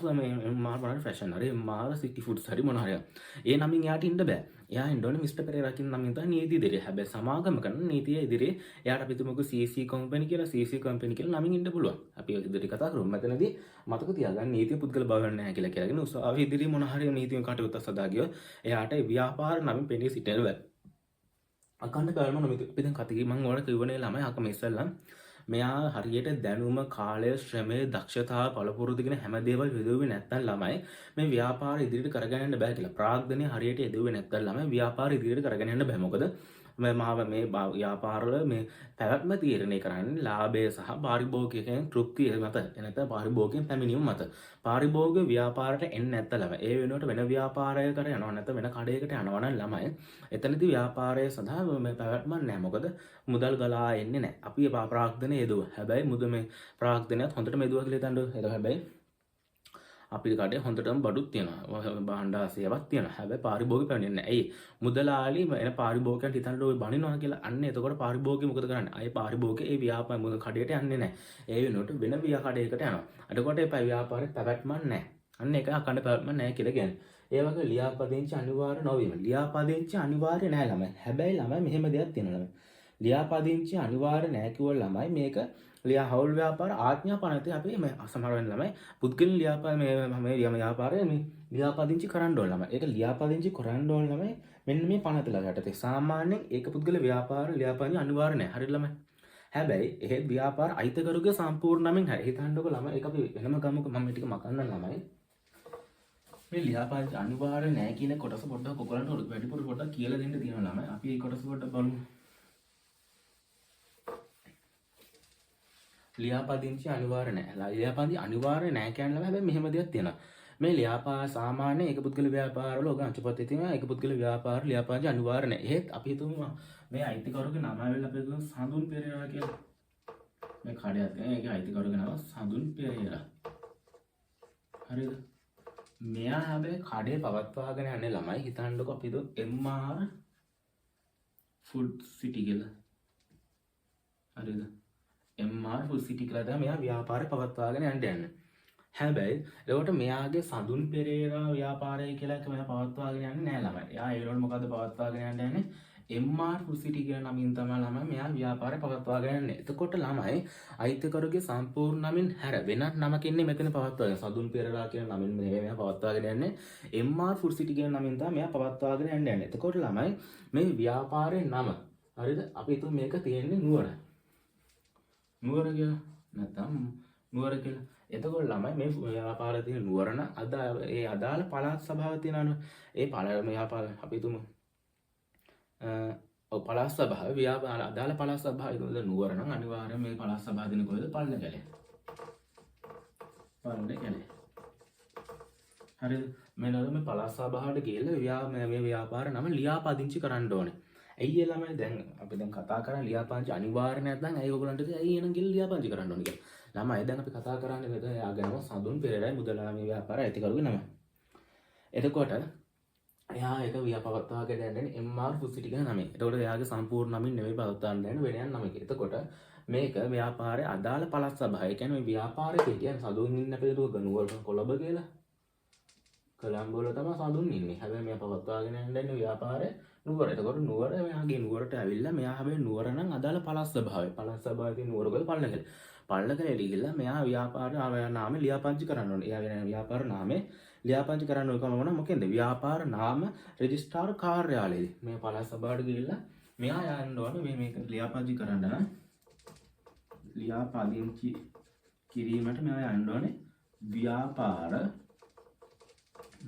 මොනවාරි ෆැෂන් හරි MR සිටි ෆුඩ්ස් හරි මොනවා හරි. ඒ නමින් එයාට ඉන්න බෑ. එයා ඉන්න ඕනේ මිස්ටර් පෙරේරා කියන නමින් තමයි නීති ඉදිරියේ. හැබැයි සමාගම කරන නීතිය ඉදිරියේ එයාට අපි හිතමුකෝ CC කම්පැනි කියලා CC කම්පැනි කියලා නමින් ඉන්න පුළුවන්. අපි ඉදිරියට කතා කරමු. මෙතනදී මතක තියාගන්න නීතිය පුද්ගල භාවයක් නැහැ කියලා කියලාගෙන උසාවිය ඉදිරියේ මොන හරි නීතියෙන් කටයුත්තක් සදා ගියොත් එයාට ව්‍යාපාර නමින් පෙනී සිටින්න බෑ. අකණ්ඩ කාලම නොමිතු. අපි දැන් කතිකි මම ඔයාලට කිව්වනේ ළමයි අකම ඉස්සෙල්ලම් මෙයා හරියට දැනුම කාලය ශ්‍රමය දක්ෂතාව පළපුරුදු කියන හැම දේවල් යොදුවේ නැත්නම් ළමයි මේ ව්‍යාපාර ඉදිරියට කරගෙන යන්න බෑ කියලා. ප්‍රාග්ධනය හරියට යොදුවේ නැත්නම් ළමයි ව්‍යාපාර ඉදිරියට කරගෙන යන්න බෑ. මොකද මේ ව්‍යාපාරවල මේ පැවැත්ම තීරණය කරන්නේ ලාභය සහ පාරිභෝගිකයන් තෘප්තිය මත. එනත පාරිභෝගිකයන් පැමිණීම මත. පාරිභෝගික ව්‍යාපාරයට එන්නේ නැත්නම් ළමයි ඒ වෙනුවට වෙන ව්‍යාපාරයකට යනවා නැත්නම් වෙන කඩේකට යනවා නම් ළමයි එතනදී ව්‍යාපාරය සඳහා මේ පැවැත්මක් නැහැ. මොකද මුදල් ගලා එන්නේ නැහැ. අපි ප්‍රාග්ධනය යෙදුවා. හැබැයි මේ ප්‍රාග්ධනයත් හොඳටම යෙදුවා කියලා හිතන්න. ඒක හැබැයි අපේ කඩේ හොඳටම බඩුත් තියෙනවා. භාණ්ඩාසේවත් තියෙනවා. හැබැයි පාරිභෝගික පැමිණෙන්නේ නැහැ. ඇයි? මුදලාලි එන පාරිභෝගිකයන්ට හිතන්න ඔය බනිනවා කියලා. අන්න එතකොට පාරිභෝගික මොකද කරන්නේ? අය පාරිභෝගික ඒ ව්‍යාපාර මුද කඩේට යන්නේ නැහැ. ඒ වෙනුවට වෙන කඩේකට යනවා. එතකොට ඒ ව්‍යාපාරේ පැවැත්මක් නැහැ. අන්න ඒක අකණ්ඩ පැවැත්මක් නැහැ කියලා කියන්නේ. ඒ වගේ ලියාපදිංචි අනිවාර්ය නොවීම. ලියාපදිංචි අනිවාර්ය නැහැ ළමයි. හැබැයි ළමයි මෙහෙම දෙයක් තියෙනවා ළමයි. ලියාපදිංචි අනිවාර්ය නැහැ කිව්ව ළමයි මේක හවුල් ව්‍යාපාර ආඥා පනතේ අපි මේ සමහර වෙන ළමයි පුද්ගලික ව්‍යාපාරය මේ ලියාපදිංචි කරන්න ඕන ළමයි. ඒක ලියාපදිංචි කරන්න ඕන ළමයි මෙන්න මේ පනතලා යටතේ. සාමාන්‍යයෙන් ඒක පුද්ගලික ව්‍යාපාර ලියාපදිංචි අනිවාර්ය නැහැ. හරිද ළමයි? හැබැයි එහෙත් ව්‍යාපාර අයිතිකරුගේ සම්පූර්ණ නමින් හරි. හිතන්නකෝ ළමයි ඒක අපි වෙනම ගමුකෝ. මම මේ ටික මකන්න ළමයි. මේ ලියාපදිංචි අනිවාර්ය නැහැ කියන කොටස පොඩ්ඩක් ඔයගලන්ට වැඩිපුර පොඩ්ඩක් කියලා දෙන්න තියෙනවා ළමයි. අපි මේ කොටස පොඩ්ඩක් බලමු. ලියාපදිංචි අනිවාර්ය නැහැ. ලියාපදිංචි අනිවාර්ය නැහැ කියන ළමයි හැබැයි මෙහෙම දෙයක් තියෙනවා. මේ ලියාපා සාමාන්‍ය ඒක පුද්ගල ව්‍යාපාරවල ඔක අංශපතේ තියෙනවා. ඒක පුද්ගල ව්‍යාපාර ලියාපදිංචි අනිවාර්ය නැහැ. එහෙත් අපි හිතමු මේ අයිතිකරුගේ නම වෙලා අපි හිතමු සඳුන් පෙරේරා කියලා. මේ කඩයක් තියෙනවා. ඒකේ අයිතිකරුගේ නම සඳුන් පෙරේරා. හරිද? මෙයා හැබැයි කඩේ පවත්වාගෙන යන්නේ ළමයි. හිතන්නකෝ අපි හිතුව MR ෆුඩ් සිටි කියලා. හරිද? MR ෆුඩ් සිටි කියලා තමයි මෙයා ව්‍යාපාරය පවත්වාගෙන යන්නේ. හැබැයි ඒකට මෙයාගේ සඳුන් පෙරේරා ව්‍යාපාරය කියලා එක මෙයා පවත්වාගෙන යන්නේ නැහැ ළමයි. එයා ඒකට මොකද්ද පවත්වාගෙන යන්නේ? MR ෆුඩ් සිටි කියන නමින් තමයි ළමයි මෙයා ව්‍යාපාරය පවත්වාගෙන යන්නේ. එතකොට ළමයි අයිතිකරුගේ සම්පූර්ණ නමින් හැර වෙනත් නමකින් මෙතන පවත්වාගෙන සඳුන් පෙරේරා කියන නමින් මෙයා පවත්වාගෙන යන්නේ. MR ෆුඩ් සිටි කියන නමින් තමයි මෙයා පවත්වාගෙන යන්නේ. එතකොට ළමයි මේ ව්‍යාපාරයේ නම හරිද? අපි හිතුව මේක තියෙන්නේ නුවර. නුවර කියලා නැත්නම් නුවර කියලා. එතකොට ළමයි මේ ව්‍යාපාරයේ තියෙන නුවර නම් ඒ අදාළ පළාත් සභාව තියෙනවනේ. ඒ පළාත් ව්‍යාපාර අපි තුමු පළාත් සභාව ව්‍යාපාර අදාළ පළාත් සභාව ඒක නුවර නම් අනිවාර්යයෙන් මේ පළාත් සභාව දෙන කොහෙද? පල්ලේකැලේ. පල්ලේකැලේ. හරිද? මේ පළාත් සභාවට ගිහලා මේ ව්‍යාපාර නම ලියාපදිංචි කරන්න ඕනේ. ඇයි ළමයි දැන් අපි දැන් කතා කරන්නේ ලියාපදිංචි අනිවාර්ය නැත්නම් ඇයි ඔයගොල්ලන්ට ඇයි එනන් ගිහලා ලියාපදිංචි කරන්න ඕනේ කියලා. ළමයි දැන් අපි කතා කරන්නේ නේද එයාගේ නම සඳුන් පෙරේරායි මුදලාමේ ව්‍යාපාරය අයිතිකරුගේ නම. එතකොට එයා ඒක ව්‍යාපවත්වාගෙන යන්නේ MR ෆුඩ් සිටි කියන නමෙන්. එතකොට එයාගේ සම්පූර්ණ නමින් නෙවෙයි පවත්වාගෙන යන්නේ වෙන යන නමක. එතකොට මේක ව්‍යාපාරයේ අදාළ පළාත් සභාව. ඒ කියන්නේ මේ ව්‍යාපාරයේ කියන්නේ සඳුන් ඉන්න අපේ නුවර කොළඹ කියලා. කොළඹ වල තමයි සඳුන් ඉන්නේ. හැබැයි මෙයා පවත්වාගෙන යන්නේ ව්‍යාපාරය නුවර. එතකොට නුවර මෙයාගේ නුවරට ඇවිල්ලා මෙයා හැබැයි නුවර නම් අදාළ පළස් ස්වභාවය. පළස් ස්වභාවයෙන් නුවරගල පල්ලකල. පල්ලකල ගිහිල්ලා මෙයා ව්‍යාපාර නාමය ලියාපදිංචි කරන්න ඕනේ. එයාගේ ව්‍යාපාර නාමය ලියාපදිංචි කරන්න ඕන මොන මොකෙන්ද? ව්‍යාපාර නාම රෙජිස්ට්‍රාර් කාර්යාලයේදී. මේ පළස් ස්වභාවයට ගිහිල්ලා මෙයා යන්න ඕනේ මේක ලියාපදිංචි කරන්න නම් ලියාපදිංචි කිරීමට මෙයා යන්න ඕනේ ව්‍යාපාර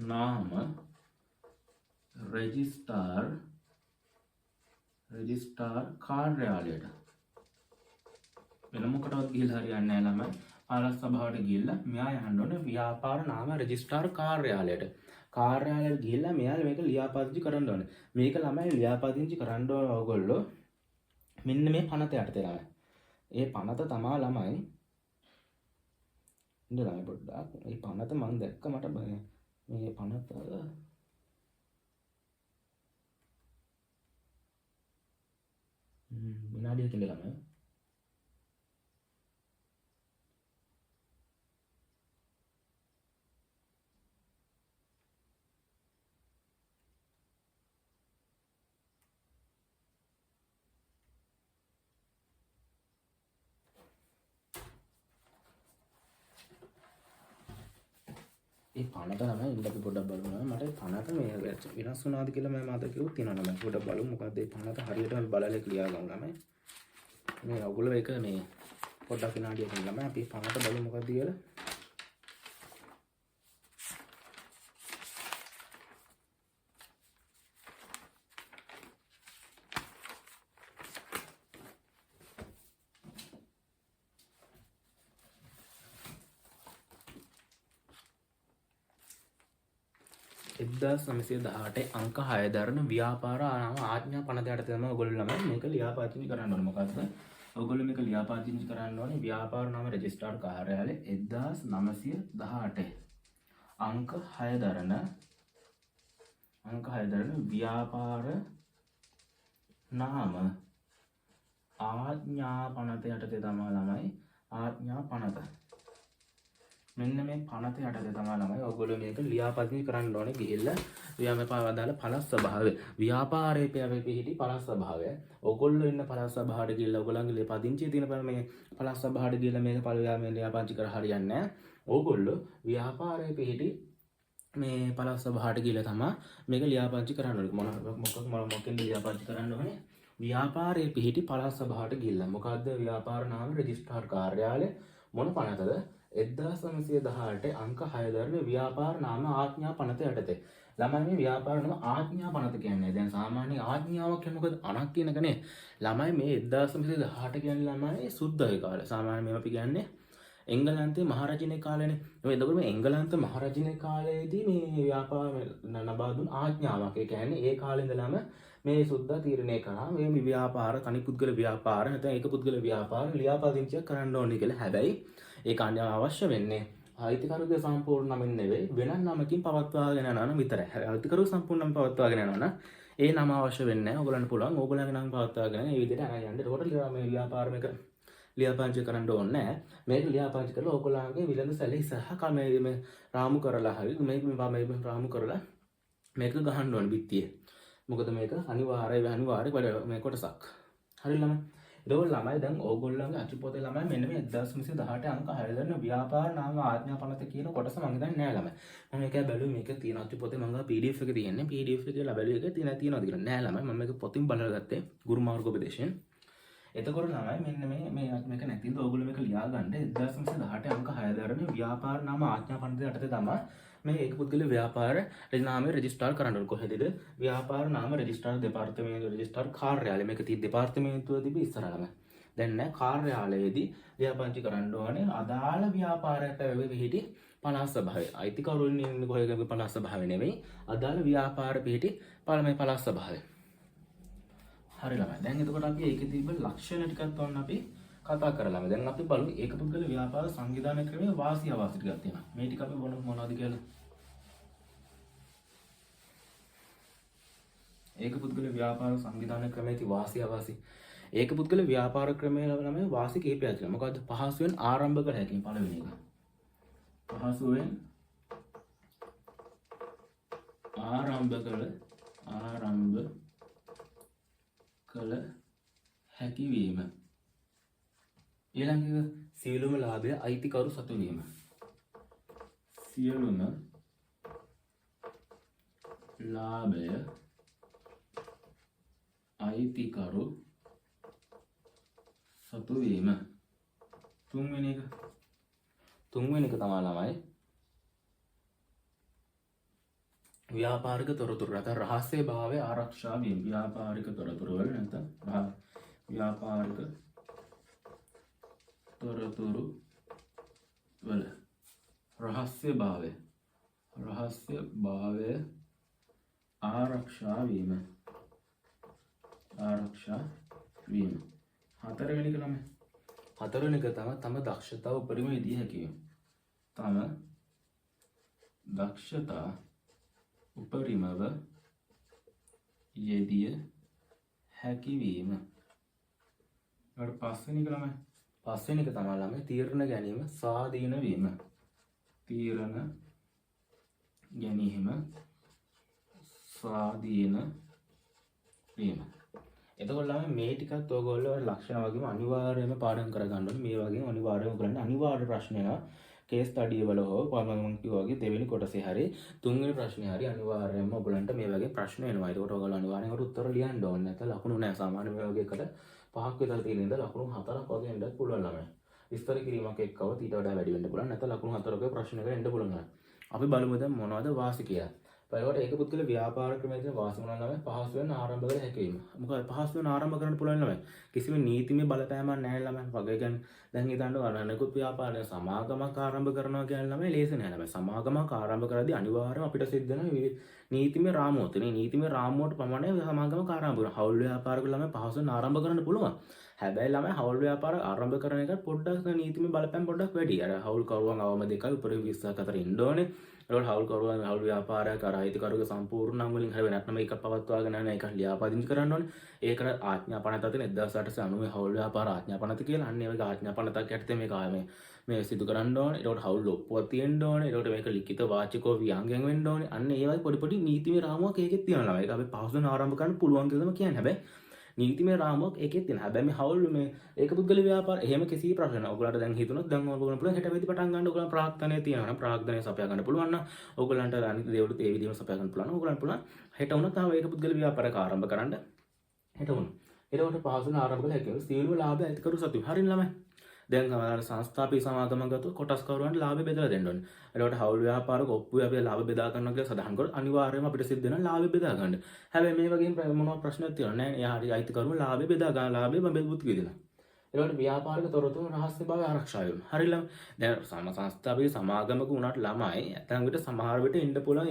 නාම රෙජිස්ට්‍රාර් කාර්යාලයට. වෙන මොකටවත් ගිහිල්ලා හරියන්නේ නැහැ ළමයි. පළස් ස්වභාවයට ගිහිල්ලා මෙයා යන්න ඕනේ ව්‍යාපාර නාම රෙජිස්ට්‍රාර් කාර්යාලයට. කාර්යාලයට ගිහිල්ලා මෙයා මේක ලියාපදිංචි කරන්න ඕනේ. මේක ළමයි ලියාපදිංචි කරන්න ඕන ඕගොල්ලෝ මෙන්න මේ පනත යටතේ ළමයි. ඒ පනත තමා ළමයි ඉන්න ළමයි පොඩ්ඩක්. මේ පනත මම දැක්ක මට මේ පනත විනාඩියකින් ළමයි. ඒ පනත තමයි ඉන්න අපි පොඩ්ඩක් බලමු. මට පනත මේ වෙනස් වුණාද කියලා මම අද කිව්වොත් තියෙනවා නම. පොඩ්ඩක් බලමු මොකද්ද මේ පනත හරියට අපි බලලා ක්ලියර් ගමු ළමයි. මේ ඔයගොල්ලෝ එක මේ පොඩ්ඩක් විනාඩියකින් ළමයි අපි පනත බලමු මොකද්ද කියලා. එක්දස් 918 අංක 6 දරන ව්‍යාපාර නාම ආඥා පනත යටතේ තමයි ඔයගොල්ලෝ ළමයි මේක ලියාපදිංචි කරන්න ඕනේ. මොකද්ද? ඔයගොල්ලෝ මේක ලියාපදිංචි කරන්න ඕනේ ව්‍යාපාර නාම රෙජිස්ට්‍රාර් කාර්යාලය 1918 අංක 6 දරන ව්‍යාපාර නාම ආඥා පනත යටතේ තමයි ළමයි ආඥා පනත. මෙන්න මේ පනත යටතේ තමයි ළමයි ඔයගොල්ලෝ මේක ලියාපදිංචි කරන්න ඕනේ ගිහිල්ලා ව්‍යාපාරවල පළස් ස්වභාවය ව්‍යාපාරයේ පිහිටි පළස් ස්වභාවය ඔයගොල්ලෝ ඉන්න පළස් ස්වභාවයට ගිහිල්ලා ඔයගොල්ලන්ගේ ලියාපදිංචියේ තියෙන මේ පළස් ස්වභාවයට ගිහිල්ලා මේක පළයාමෙන් ලියාපදිංචි කර හරියන්නේ නැහැ. ඔයගොල්ලෝ ව්‍යාපාරයේ පිහිටි මේ පළස් ස්වභාවයට ගිහිල්ලා තමයි මේක ලියාපදිංචි කරන්න ඕනේ. මොකෙන්ද ලියාපදිංචි කරන්න ඕනේ? ව්‍යාපාරයේ පිහිටි පළස් ස්වභාවයට ගිහිල්ලා. මොකද්ද ව්‍යාපාර නාම රෙජිස්ට්‍රාර් කාර්යාලය මොන පනතද? 1918 අංක 6 දරන ව්‍යාපාර නාම ආඥා පනත යටතේ. ළමයි මේ ව්‍යාපාර නාම ආඥා පනත කියන්නේ දැන් සාමාන්‍ය ආඥාවක් කියන්නේ මොකද? අණක් කියන එකනේ. ළමයි මේ 1918 කියන්නේ ළමයි සුද්ධගේ කාලේ. සාමාන්‍ය මේවා අපි කියන්නේ එංගලන්තේ මහරජිනේ කාලේනේ. එතකොට මේ එංගලන්ත මහරජිනේ කාලේදී මේ ව්‍යාපාර ලබා දුන් ආඥාවක්. ඒ කියන්නේ ඒ කාලේ ඉඳලම මේ සුද්ධ තීරණය කරා මේ ව්‍යාපාර තනි පුද්ගල ව්‍යාපාර නැත්නම් ඒක පුද්ගල ව්‍යාපාර ලියාපදිංචියක් කරන්න ඕනේ කියලා. හැබැයි ඒ කාණ්ඩය අවශ්‍ය වෙන්නේ අයිතිකරුගේ සම්පූර්ණ නමින් නෙවෙයි වෙනත් නමකින් පවත්වාගෙන යනවා නම් විතරයි. අයිතිකරුව සම්පූර්ණ නම පවත්වාගෙන යනවා නම් ඒ නම අවශ්‍ය වෙන්නේ නැහැ. ඕගොල්ලන්ට පුළුවන් ඕගොල්ලන්ගේ නම පවත්වාගෙන මේ විදිහට අරන් යන්න. ඒකට මේ ව්‍යාපාර මේක ලියාපදිංචි කරන්න ඕනේ නැහැ. මේක ලියාපදිංචි කරලා ඕගොල්ලන්ගේ විලඳ සැලේ ඉස්සරහ මේ රාමු කරලා හරි මේක රාමු කරලා මේක ගහන්න ඕනේ බිත්තියේ. මොකද මේක අනිවාර්යයි මේ කොටසක්. හරි ළමයි. ඒකෝල් ළමයි දැන් ඕගොල්ලන්ගේ අචුපොතේ ළමයි මෙන්න මේ 1918 අංක 6 දරන ව්‍යාපාර නාම ආඥා පනත කියන කොටස මම හිතන්නේ නෑ ළමයි. මම මේක බැලුවේ මේක තියෙන අචුපොතේ මම ගා PDF එක තියෙන්නේ. PDF එකේ ලැබෙලු එක තියෙනවද කියලා නෑ ළමයි. මම මේක පොතින් බලලා ගත්තේ ගුරු මාර්ගෝපදේශයෙන්. එතකොට ළමයි මෙන්න මේක නැතිද ඕගොල්ලෝ මේක ලියා ගන්න 1918 අංක 6 දරන ව්‍යාපාර නාම ආඥා පනත යටතේ තමයි මේ ඒක පුද්ගල ව්‍යාපාර නාමය රෙජිස්ටර් කරන්න ඕනේ. කොහෙදද? ව්‍යාපාර නාම රෙජිස්ටර් දෙපාර්තමේන්තුව රෙජිස්ටර් කාර්යාලය. මේක තියෙන දෙපාර්තමේන්තුව තිබි ඉස්සරහම. දැන් නෑ කාර්යාලයේදී ලියාපදිංචි කරන්න ඕනේ අදාළ ව්‍යාපාරයක පිහිටි පළාත් ස්වභාවය. අයිතිකරුන් ඉන්නේ කොහෙද පළාත් ස්වභාවය නෙමෙයි. අදාළ ව්‍යාපාර පිහිටි පළාත් ස්වභාවය. හරි ළමයි. දැන් එතකොට අපි ඒකේ තිබ්බ ලක්ෂණ ටිකක් තවන්න අපි කතා කරලා. දැන් අපි බලමු ඒක පුද්ගල ව්‍යාපාර සංවිධානය ක්‍රමයේ වාසි අවාසි ටිකක් තියෙනවා. මේ ටික අපි මොනවද කියලා. ඒක පුද්ගල ව්‍යාපාර සංවිධානය ක්‍රමයේ වාසි අවාසි. ඒක පුද්ගල ව්‍යාපාර ක්‍රමයේ ළමයි වාසි කීපයක් තියෙනවා. මොකද්ද? පහසුවෙන් ආරම්භ කළ හැකි පළවෙනි එක. පහසුවෙන් ආරම්භ කළ හැකිවීම. ඊළඟ එක සියලුම ලාභය අයිතිකරු සතු වීම. සියලුම ලාභය අයිතිකරු සතු වීම. තුන්වෙනි එක තමයි ව්‍යාපාරික තොරතුරු නැත්නම් රහස්‍ය භාවය ආරක්ෂා වීම. ව්‍යාපාරික තොරතුරු වල නැත්නම් ව්‍යාපාරික තොරතුරු වල රහස්‍ය භාවය ආරක්ෂා වීම. හතරවෙනි එක තමයි තම දක්ෂතාව උපරිම යෙදිය හැකිවීම. තම දක්ෂතා උපරිමව යෙදිය හැකිවීම. ඊට පස්වෙනි එක තමයි තීරණ ගැනීම ස්වාධීන වීම. එතකොට ළමයි මේ ටිකත් ඔයගොල්ලෝ ලක්ෂණ වගේම අනිවාර්යයෙන්ම පාඩම් කරගන්න ඕනේ. මේ වගේම අනිවාර්යයෙන්ම කරන්න අනිවාර්ය ප්‍රශ්නයක් කේස් ස්ටඩි වල හෝ මම කිව්වා වගේ දෙවෙනි කොටසේ හරි තුන්වෙනි ප්‍රශ්නේ හරි අනිවාර්යයෙන්ම ඔයගලන්ට මේ වගේ ප්‍රශ්න එනවා. ඒකට ඔයගොල්ලෝ අනිවාර්යයෙන්ම උත්තර ලියන්න ඕනේ. නැත්නම් ලකුණු නැහැ. සාමාන්‍ය මේ වගේ එකට 5ක් විතර තියෙන ඉඳලා ලකුණු 4ක් වගේ එන්නත් පුළුවන් ළමයි. විස්තර කිරීමක් එක්කව ඊට වඩා වැඩි වෙන්න පුළුවන්. නැත්නම් ලකුණු 4ක ප්‍රශ්නයක එන්න පුළුවන්. අපි බලමු දැන් මොනවද වාසි කියලා. බලවට ඒක පුද්ගල ව්‍යාපාර ක්‍රමයේ තියෙන වාසි මොනවද ළමයි? පහසුවෙන් ආරම්භ කළ හැකිවීම. මොකද පහසුවෙන් ආරම්භ කරන්න පුළුවන් ළමයි. කිසිම නීතිමය බලපෑමක් නැහැ ළමයි. වගේ කියන්නේ දැන් හිතන්න අනිකුත් ව්‍යාපාරය සමාගමක් ආරම්භ කරනවා කියන ළමයි ලේසි නෑ ළමයි. සමාගමක් ආරම්භ කරද්දී අනිවාර්යයෙන්ම අපිට සිද්ධ වෙන නීතිමය රාමුව තියෙන. නීතිමය රාමුවට පමණයි සමාගමක් ආරම්භ කරනවා. හවුල් ව්‍යාපාරක ළමයි පහසුවෙන් ආරම්භ කරන්න පුළුවන්. හැබැයි ළමයි හවුල් ව්‍යාපාර ආරම්භ කරන එක පොඩ්ඩක් නීතිමය බලපෑම් පොඩ්ඩක් වැඩි. අර හවුල් කරුවන් අවම දෙකයි උපරිම 20ක් අතර ඉන්න ඕනේ. ඒවල හවුල් කරුවන් හවුල් ව්‍යාපාරයක් අර අයිතිකරුගේ සම්පූර්ණ නම් වලින් හැබැයි නැත්නම් ඒක පවත්වාගෙන යන එක ලියාපදිංචි කරන්න ඕනේ. ඒකට ආඥා පනත තියෙන 1890 හවුල් ව්‍යාපාර ආඥා පනත කියලා. අන්න ඒ වගේ ආඥා පනතක් යටතේ මේක මේ සිදු කරන්න ඕනේ. ඒකට හවුල් ඔප්පුවක් තියෙන්න ඕනේ. ඒකට මේක ලිඛිත වාචිකව ව්‍යංගයෙන් වෙන්න ඕනේ. අන්න ඒ වගේ පොඩි නීතිමය රාමුවක් ඒකෙත් තියෙනවා. ඒක අපි පහසුවෙන් ආරම්භ කරන්න පුළුවන් කියලාම කියන්නේ. හැබැයි නීතිමය රාමුවක් ඒකෙත් තියෙනවා. හැබැයි මේ හවුල් මේ ඒක පුද්ගල ව්‍යාපාර එහෙම කිසි ප්‍රශ්න නැහැ. ඔයගොල්ලන්ට දැන් හිතුණොත් දැන් ඔයගොල්ලන් පුළුවන් හෙට වෙදි පටන් ගන්න. ඔයගොල්ලන් ප්‍රාර්ථනාවේ තියෙනවා නම් ප්‍රාර්ථනාවේ සපයා ගන්න පුළුවන් නම් ඔයගොල්ලන්ට අනිත් දේවලුත් ඒ විදිහම සපයා ගන්න පුළුවන්. ඔයගොල්ලන් පුළුවන් හෙට වුණත් ආව ඒක පුද්ගල ව්‍යාපාරයක් ආරම්භ කරන්න හෙට වුණා. ඒකට පහසුවෙන් ආරම්භ කළ හැකියි. සියලුම ලාභ අයිතිකරු සතු. හරින ළමයි. දැන් සංස්ථාපී සමාගමක් ගත්තොත් කොටස් කරුවන්ට ලාභ බෙදලා දෙන්න ඕනේ. ඒකට හවුල් ව්‍යාපාරක ඔප්පුවේ අපි ලාභ බෙදා ගන්නවා කියලා සඳහන් කරොත් අනිවාර්යයෙන්ම අපිට සිද්ධ වෙනවා ලාභ බෙදා ගන්න. හැබැයි මේ වගේම මොනවා ප්‍රශ්නයක් තියෙනවා නෑ. එයා හරි අයිතිකරුම ලාභ බෙදා ගන්න ලාභය බෙදුත් විදිනවා. ඒකට ව්‍යාපාරික තොරතුරු රහස්‍යභාවය ආරක්ෂා වෙනවා. හරිලම දැන් සංස්ථාපී සමාගමක උනාට ළමයි ඇතන් විට සමහර විට ඉන්න පුළුවන්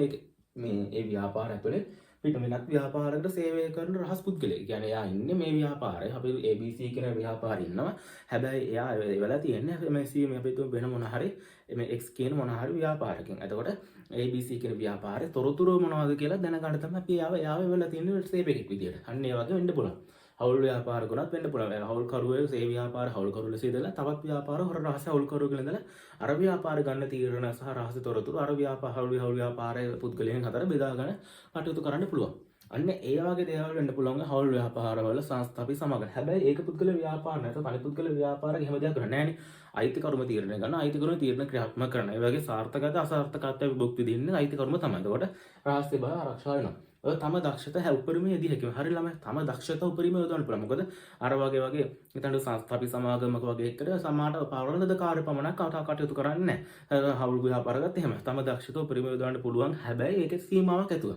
ඒ ව්‍යාපාර ඇතුලේ පිට වෙනත් ව්‍යාපාරයකට සේවය කරන රහස් පුද්ගලයෙක්. කියන්නේ එයා ඉන්නේ මේ ව්‍යාපාරේ. අපි ABC කියන ව්‍යාපාරේ ඉන්නවා. හැබැයි එයා වෙලා තියෙන්නේ MSC මේ අපි වෙන මොන හරි මේ X කියන මොන හරි ව්‍යාපාරකින්. එතකොට ABC කියන ව්‍යාපාරේ තොරතුරු මොනවද කියලා දැනගන්න තමයි අපි එයාව වෙලා තියෙන්නේ සේවකෙක් විදියට. අන්න ඒ වගේ වෙන්න පුළුවන්. හවුල් ව්‍යාපාරකුණත් වෙන්න පුළුවන්. හවුල් කරුවේ සේ ව්‍යාපාර හවුල් කරුව ලෙස ඉඳලා තවත් ව්‍යාපාර හොර රහස් හවුල් කරුවක ඉඳලා අර ව්‍යාපාර ගන්න තීරණ සහ රහස් තොරතුරු අර හවුල් ව්‍යාපාරයේ පුද්ගලයන් අතර බෙදාගෙන කටයුතු කරන්න පුළුවන්. අන්න ඒ වගේ දේවල් වෙන්න පුළුවන් හවුල් ව්‍යාපාරවල සංස්ථාපී සමාගම්. හැබැයි ඒක පුද්ගල ව්‍යාපාර නැත්නම් අනිත් පුද්ගල ව්‍යාපාරක එහෙම දෙයක් කරන්නේ නැහැනේ. අයිතිකරුම තීරණය ගන්න අයිතිකරුම තීරණ ක්‍රියාත්මක කරන. ඒ වගේ සාර්ථකද අසාර්ථකත්වය විභක්ති දෙන්නේ අයිතිකරුම තමයි. එතකොට රහස්‍ය බව ආරක්ෂා වෙනවා. ඔය තම දක්ෂතා උපරිම යෙදිය හැකියි. හරි ළමයි තම දක්ෂතා උපරිම යොදවන්න පුළුවන්. මොකද අර වගේ හිතන්න සංස්ථාපී සමාගමක වගේ එකට සමානව පවරනද කාර්ය පමණක් කටයුතු කරන්නේ නැහැ. හවුල් ව්‍යාපාරගත් එහෙම තම දක්ෂතා උපරිම යොදවන්න පුළුවන්. හැබැයි ඒකේ සීමාවක් ඇතුව.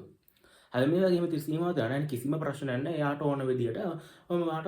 හැබැයි මේ වගේම සීමාවක් දාන්න කිසිම ප්‍රශ්නයක් නැහැ. එයාට ඕන විදියට ඔයාට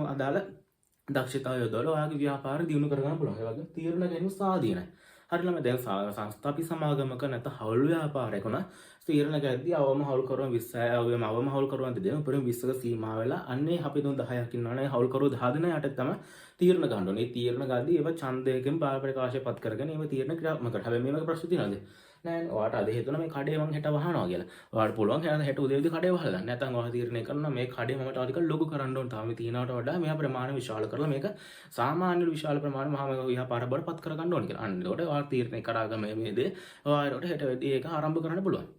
අදාළ දක්ෂතාවය යොදවලා ඔයාගේ ව්‍යාපාරය දියුණු කරගන්න පුළුවන්. ඒ වගේම තීරණ ගැනීම සාධීනයි. හරිලම දැන් සංස්ථාපී සමාගමක නැත්නම් හවුල් ව්‍යාපාරයක උනා තීරණ ගද්දී අවම හවුල් කරුවන් 20යි අවම හවුල් කරුවන් දෙදෙනා උපරිම 20ක සීමා වෙලා අන්නේ අපි දුන් 10ක් ඉන්නවනේ හවුල් කරුවෝ 10 දෙනා යට තමයි තීරණ ගන්න ඕනේ. මේ තීරණ ගද්දී ඒව ඡන්දයකින් ප්‍රකාශයපත් කරගෙන ඒව තීරණ ක්‍රියාත්මක කරනවා. හැබැයි මේ වගේ ප්‍රශ්න තියෙනවද? නෑ. ඔයාට අද හිතුණා මේ කඩේ මම හෙට වහනවා කියලා. ඔයාට පුළුවන් හෙට උදේ කඩේ වහලා දාන්න. නැත්නම් ඔයා තීරණය කරනවා මේ කඩේ මම ටිකක් ලොකු කරන්න ඕන. තාම තියෙනවට වඩා මෙහා ප්‍රමාණය විශාල කරලා මේක සාමාන්‍ය විශාල ප්‍රමාණය මහා ව්‍යාපාර බවට පත් කරගන්න ඕන කියලා. අන්න ඒකට ඔයා තීරණය කරාගම මේ දේ ඔයාට හෙට වෙදී ඒක ආරම්භ කරන්න පුළුවන්.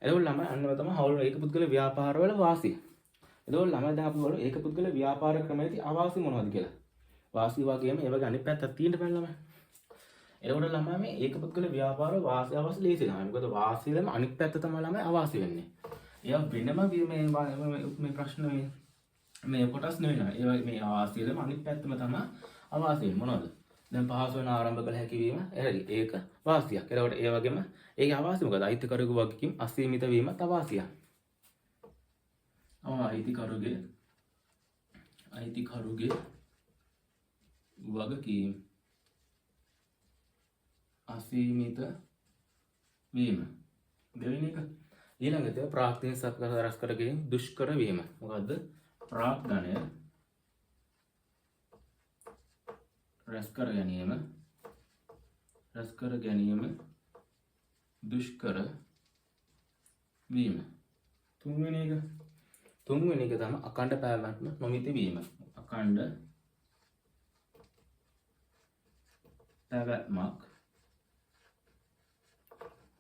එතකොට ළමයි අන්න තමයි හවුල් ඒක පුද්ගල ව්‍යාපාරවල වාසිය. එතකොට ළමයි දැන් අපි බලමු ඒක පුද්ගල ව්‍යාපාර ක්‍රමයේදී අවාසි මොනවද කියලා. වාසි වගේම ඒ වගේ අනිත් පැත්තක් තියෙන්න බෑ ළමයි. එතකොට ළමයි මේ ඒක පුද්ගල ව්‍යාපාර වාසි අවාසි ලේසි නෑ. මොකද වාසියලම අනිත් පැත්ත තමයි ළමයි අවාසි වෙන්නේ. ඒවා වෙනම මේ ප්‍රශ්න මේ කොටස් නෙවෙයි. ඒ වගේ මේ අවාසියලම අනිත් පැත්තම තමයි අවාසි වෙන්නේ. මොනවද? දැන් පහසු වෙන ආරම්භ කළ හැකි වීම එහරි ඒක වාසියක්. එතකොට ඒ වගේම ඒකේ අවාසිය මොකද? අයිතිකරුගේ වගකීම් අසීමිත වීම තවාසියක්. අයිතිකරුගේ වගකීම් අසීමිත වීම. දෙවෙනි එක ඊළඟට ප්‍රාග්ධනය රැස් කර ගැනීම දුෂ්කර වීම. මොකද්ද? ප්‍රාග්ධනය රැස් කර ගැනීම දුෂ්කර වීම. තුන්වෙනි එක තමයි අඛණ්ඩ පැවැත්ම නොමිති වීම. අඛණ්ඩ පැවැත්මක්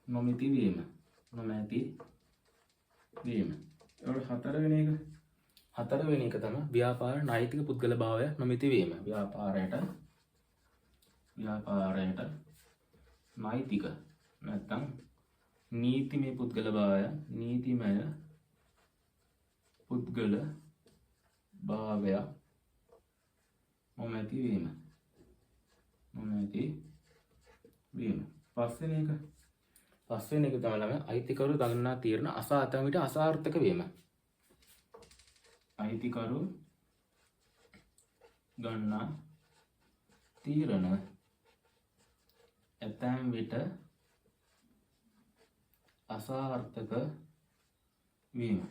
නොමැති වීම. ඒකට හතරවෙනි එක තමයි ව්‍යාපාර නෛතික පුද්ගල භාවය නොමැති වීම. ව්‍යාපාරයට නෛතික නැත්නම් නීතිමය පුද්ගල භාවය නොමැති වීම. පස්වෙනි එක තමයි ළමයි අයිතිකරු ගන්නා තීරණ අසාතම විට අසාර්ථක වීම. අයිතිකරු ගන්නා තීරණ ඇතැම් විට අසාර්ථක වීම.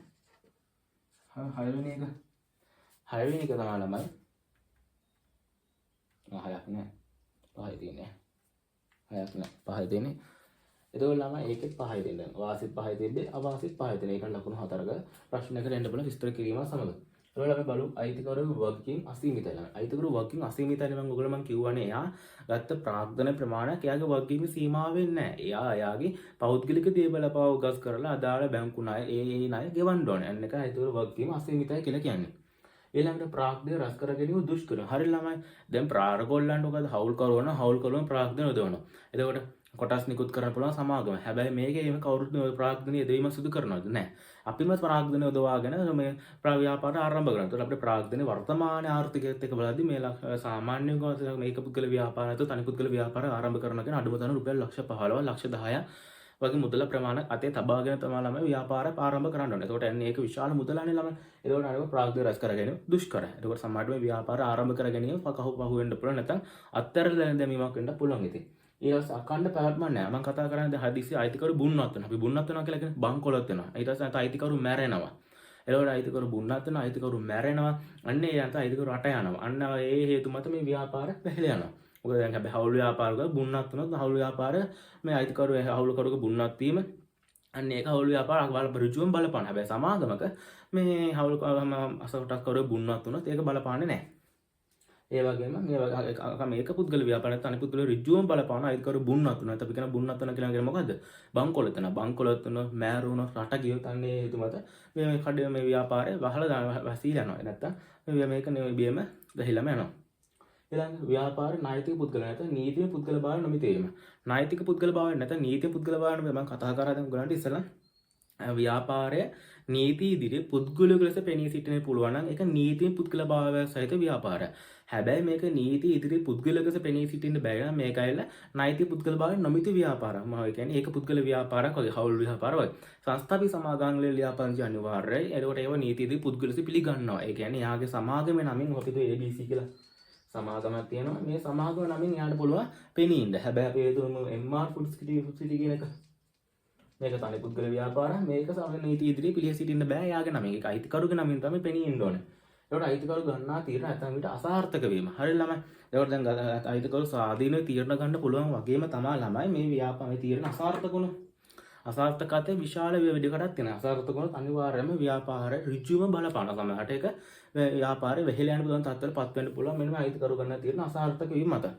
හයවෙනි එක තමයි ළමයි හයක් නෑ පහයි තියෙන්නේ. එතකොට ළමයි ඒකෙත් පහයි දෙන්න. වාසිත් පහයි දෙන්නේ අවාසිත් පහයි දෙන්නේ. ඒකට ලකුණු 4ක ප්‍රශ්නයකට එන්න පුළුවන් විස්තර කිරීම සමග. එතකොට අපි බලමු අයිතිකරු වගකීම් අසීමිතයි ළමයි. අයිතිකරු වගකීම් අසීමිතයි නම් ඔයගොල්ලෝ මම කියවනේ එයා ගත්ත ප්‍රාග්ධන ප්‍රමාණයක් එයාගේ වගකීම් සීමා වෙන්නේ නැහැ. එයාගේ පෞද්ගලික දේපල පව උගස් කරලා අදාළ බැංකු ණය ඒ ණය ගෙවන්න ඕනේ. අන්න එක අයිතිකරු වගකීම් අසීමිතයි කියලා කියන්නේ. ඊළඟට ප්‍රාග්ධනය රැස් කර ගැනීම දුෂ්කර. හරි ළමයි. දැන් ප්‍රාරගොල්ලන්ට මොකද හවුල් කරන ප්‍රාග්ධනය යොදවනවා. එතකොට කොටස් නිකුත් කරන්න පුළුවන් සමාගම. හැබැයි මේකේ එහෙම කවුරුත් ප්‍රාග්ධනය යෙදවීම සිදු කරනවද නැහැ. අපිම ප්‍රාග්ධනය යොදවාගෙන මේ ව්‍යාපාර ආරම්භ කරනවා. ඒතකොට අපිට ප්‍රාග්ධනය වර්තමාන ආර්ථිකයත් එක්ක බලද්දි මේ සාමාන්‍ය මේක පුද්ගල ව්‍යාපාරයත් තනි පුද්ගල ව්‍යාපාර ආරම්භ කරන කෙනා අඩුම තරම රුපියල් ලක්ෂ 15 ලක්ෂ 10 වගේ මුදල ප්‍රමාණයක් අතේ තබාගෙන තමයි ළමයි ව්‍යාපාර ආරම්භ කරන්න ඕනේ. ඒකට එන්නේ ඒක විශාල මුදලනේ ළමයි. ඒකට අර ප්‍රාග්ධනය රැස් කර ගැනීම දුෂ්කරයි. ඒකට සමහරවිට මේ ව්‍යාපාර ආරම්භ කර ගැනීම පහු වෙන්න පුළුවන් නැත්නම් අත්හැරලා දැමීමක් වෙන්න පුළුවන් ඉතින්. ඊට අඛණ්ඩ පැවැත්මක් නැහැ. මම කතා කරන්නේ දැන් හදිසි අයිතිකරු බුන්නත් වෙනවා. අපි බුන්නත් වෙනවා කියලා කියන්නේ බංකොලොත් වෙනවා. ඊට පස්සේ අයිතිකරු මැරෙනවා. එතකොට අයිතිකරු බුන්නත් වෙනවා, අයිතිකරු මැරෙනවා. අන්න ඒ යන්ත අයිතිකරු රට යනවා. අන්න ඒ හේතු මත මේ ව්‍යාපාර පැහැලා යනවා. මොකද දැන් හැබැයි හවුල් ව්‍යාපාරක බුන්නත් වෙනොත් හවුල් ව්‍යාපාර මේ අයිතිකරු හවුල්කරුක බුන්නත් වීම අන්න ඒක හවුල් ව්‍යාපාර ඍජුවම බලපාන. හැබැයි සමාගමක මේ හවුල් අසවටක් කරු බුන්නත් වුණොත් ඒක බලපාන්නේ නැහැ. ඒ වගේම මේක පුද්ගල ව්‍යාපාරයත් අනිත් පුද්ගල ඍජුවම බලපාන අයිතිකරු බුන්නත් වෙනවා. අපි කියන බුන්නත් වෙනවා කියලා කියන්නේ මොකද්ද? බංකොලොත් වෙනවා. බංකොලොත් වෙනවා මෑරුණා රට ගියොත් අන්නේ හේතු මත මේ කඩේ මේ ව්‍යාපාරය වහලා වැසීලා යනවා. නැත්තම් මේක නෙවෙයිම ගහිලාම යනවා. ඊළඟ ව්‍යාපාර නෛතික පුද්ගල නැත්නම් නීතිමය පුද්ගල භාවය නොමිති වීම. නෛතික පුද්ගල භාවය නැත්නම් නීතිමය පුද්ගල භාවය මම කතා කරා දැන් ඔයගලන්ට ඉස්සෙල්ලා ව්‍යාපාරය නීති ඉදිරියේ පුද්ගලික ලෙස පෙනී සිටින්න පුළුවන් නම් ඒක නීතිමය පුද්ගල භාවය සහිත ව්‍යාපාරය. හැබැයි මේක නීති ඉදිරියේ පුද්ගලික ලෙස පෙනී සිටින්න බැහැ නම් මේක ඇවිල්ලා නෛතික පුද්ගල භාවය නොමිති ව්‍යාපාරයක්. මම කියන්නේ ඒක පුද්ගල ව්‍යාපාරයක් වගේ හවුල් ව්‍යාපාර වගේ. සංස්ථාපි සමාගම් වල ලියාපදිංචි අනිවාර්යයි. ඒකට ඒව නීති ඉදිරියේ පුද්ගල ලෙස පිළිගන්නවා. ඒ කියන්නේ යාගේ සමාගමේ නමින් අපි તો ABC කියලා සමාගමක් තියෙනවා. මේ සමාගම නමින් යාට පුළුවන් පෙනී ඉන්න. හැබැයි අපි හිතුවම MR ෆුඩ් සිටි කියන එක මේක තනි පුද්ගල ව්‍යාපාරයක්. මේක සමහර නීති ඉදිරියේ පිළිහෙ සිටින්න බෑ යාගේ නමින්. ඒක අයිතිකරුගේ නමින් තමයි පෙනී ඉන්න ඕනේ. ඒකට අයිතිකරු ගන්නා තීරණ ඇතැම් විට අසාර්ථක වීම. හරි ළමයි. ඒකට දැන් අයිතිකරු ස්වාධීනව තීරණ ගන්න පුළුවන් වගේම තමයි ළමයි මේ ව්‍යාපාරයේ තීරණ අසාර්ථක වුණොත්. අසාර්ථකත්වයේ විශාල වැඩකටක් තියෙනවා. අසාර්ථක වුණොත් අනිවාර්යයෙන්ම ව්‍යාපාරය ඍජුවම බලපාන. සමහරට ඒක ව්‍යාපාරේ වෙහෙලා යන පුළුවන් තත්ත්වවලපත් වෙන්න පුළුවන් මෙන්න අයිතිකරු ගන්න තීරණ අසාර්ථක වීම මත.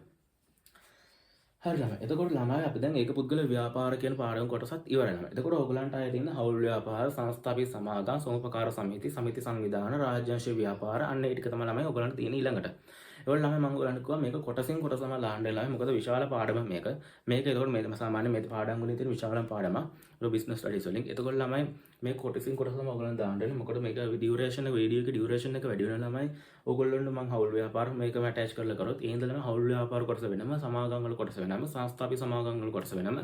හරි ළමයි. එතකොට ළමයි අපි දැන් ඒක පුද්ගල ව්‍යාපාර කියන පාඩම කොටසත් ඉවරයි ළමයි. එතකොට ඕගලන්ට ආයේ තියෙන හවුල් ව්‍යාපාර, සංස්ථාපී සමාගම්, සෝමපකාර සමිති, සමිති සංවිධාන, රාජ්‍යාංශීය ව්‍යාපාර අන්න ඒ ටික තමයි ළමයි ඕගලන්ට තියෙන ඊළඟට. ඒවල ළමයි මම ඔයගලන්ට කිව්වා මේක කොටසින් කොටසම ලාන්න ළමයි. මොකද විශාල පාඩමක් මේක. මේක එතකොට මේ සාමාන්‍ය මේ පාඩම් වලින් තියෙන විශාලම පාඩමක්. ඒක බිස්නස් ස්ටඩීස් වලින්. එතකොට ළමයි මේ කොටසින් කොටසම ඔයගලන්ට දාන්න වෙනවා. මොකද මේක ඩියුරේෂන් එක වීඩියෝ එකේ ඩියුරේෂන් එක වැඩි වෙනවා ළමයි. ඕගොල්ලොන්ට මම හවුල් ව්‍යාපාර මේකම ඇටච් කරලා කරොත් ඒ ඉඳලම හවුල් ව්‍යාපාර කොටස වෙනම, සමාගම් වල කොටස වෙනම, සංස්ථාපී සමාගම් වල කොටස වෙනම,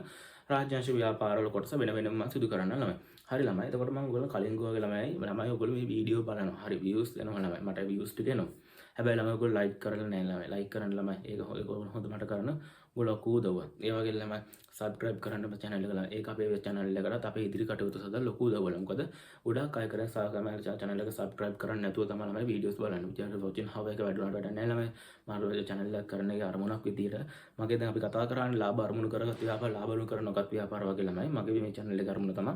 රාජ්‍යාංශ ව්‍යාපාර වල කොටස වෙන වෙනම මම සිදු කරන්න ළමයි. හරි ළමයි. එතකොට මම ඔයගොල්ලෝ කලින් ගිහුවාගේ ළමයි ඔයගොල්ලෝ මේ වීඩියෝ බලනවා. හරි views එනවා ළමයි. මට views ටික එනවා. හැබැයි ළමයි ඔයගොල්ලෝ like කරලා නැහැ ළමයි. like කරන්න ළමයි. ඒක ඔයගොල්ලෝ හොඳ මට කරන ඔයගොල්ලෝ ලොකු උදව්වක්. ඒ වගේ ළමයි subscribe කරන්න අපේ channel එක ළමයි. ඒක අපේ channel එකකට අපේ ඉදිරි කටයුතු සඳහා ලොකු උදව්වක්. මොකද ගොඩක් අය කරන්නේ සාකමල් channel එක subscribe කරන්නේ නැතුව තමයි ළමයි videos බලන්නේ. channel watching hour එක වැඩි වුණාට වැඩක් නැහැ ළමයි. මම channel එක කරන එක අරමුණක් විදියට මගේ දැන් අපි කතා කරන්නේ ලාභ අරමුණු කරගත් ව්‍යාපාර, ලාභ අරමුණු කර නොගත් ව්‍යාපාර වගේ ළමයි. මගේ මේ channel එක අරමුණ තමයි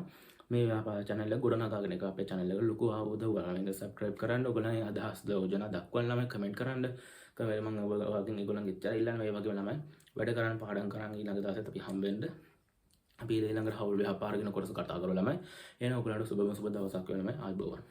මේ ව්‍යාපාර channel එක ගොඩනගාගෙන එක. අපේ channel එක ලොකු උදව්වක්. මේක subscribe කරන්න, ඔයගොල්ලන්ගේ අදහස් යෝජනා දක්වන්න ළමයි comment කරන්න. කමෙන්ට් මම ඔයගොල්ලන්ගෙන් ඒගොල්ලන්ගේ ඉච්චා ඉල්ලන්න මේ වගේම ළමයි වැඩ කරන්න පාඩම් කරන් ඊළඟ දවසෙත් අපි හම්බෙන්න. අපි ඊළඟට හවුල් ව්‍යාපාර ගැන කොටස කතා කරමු ළමයි. එහෙනම් ඔයගොල්ලන්ට සුබ දවසක් වෙනම ආයුබෝවන්.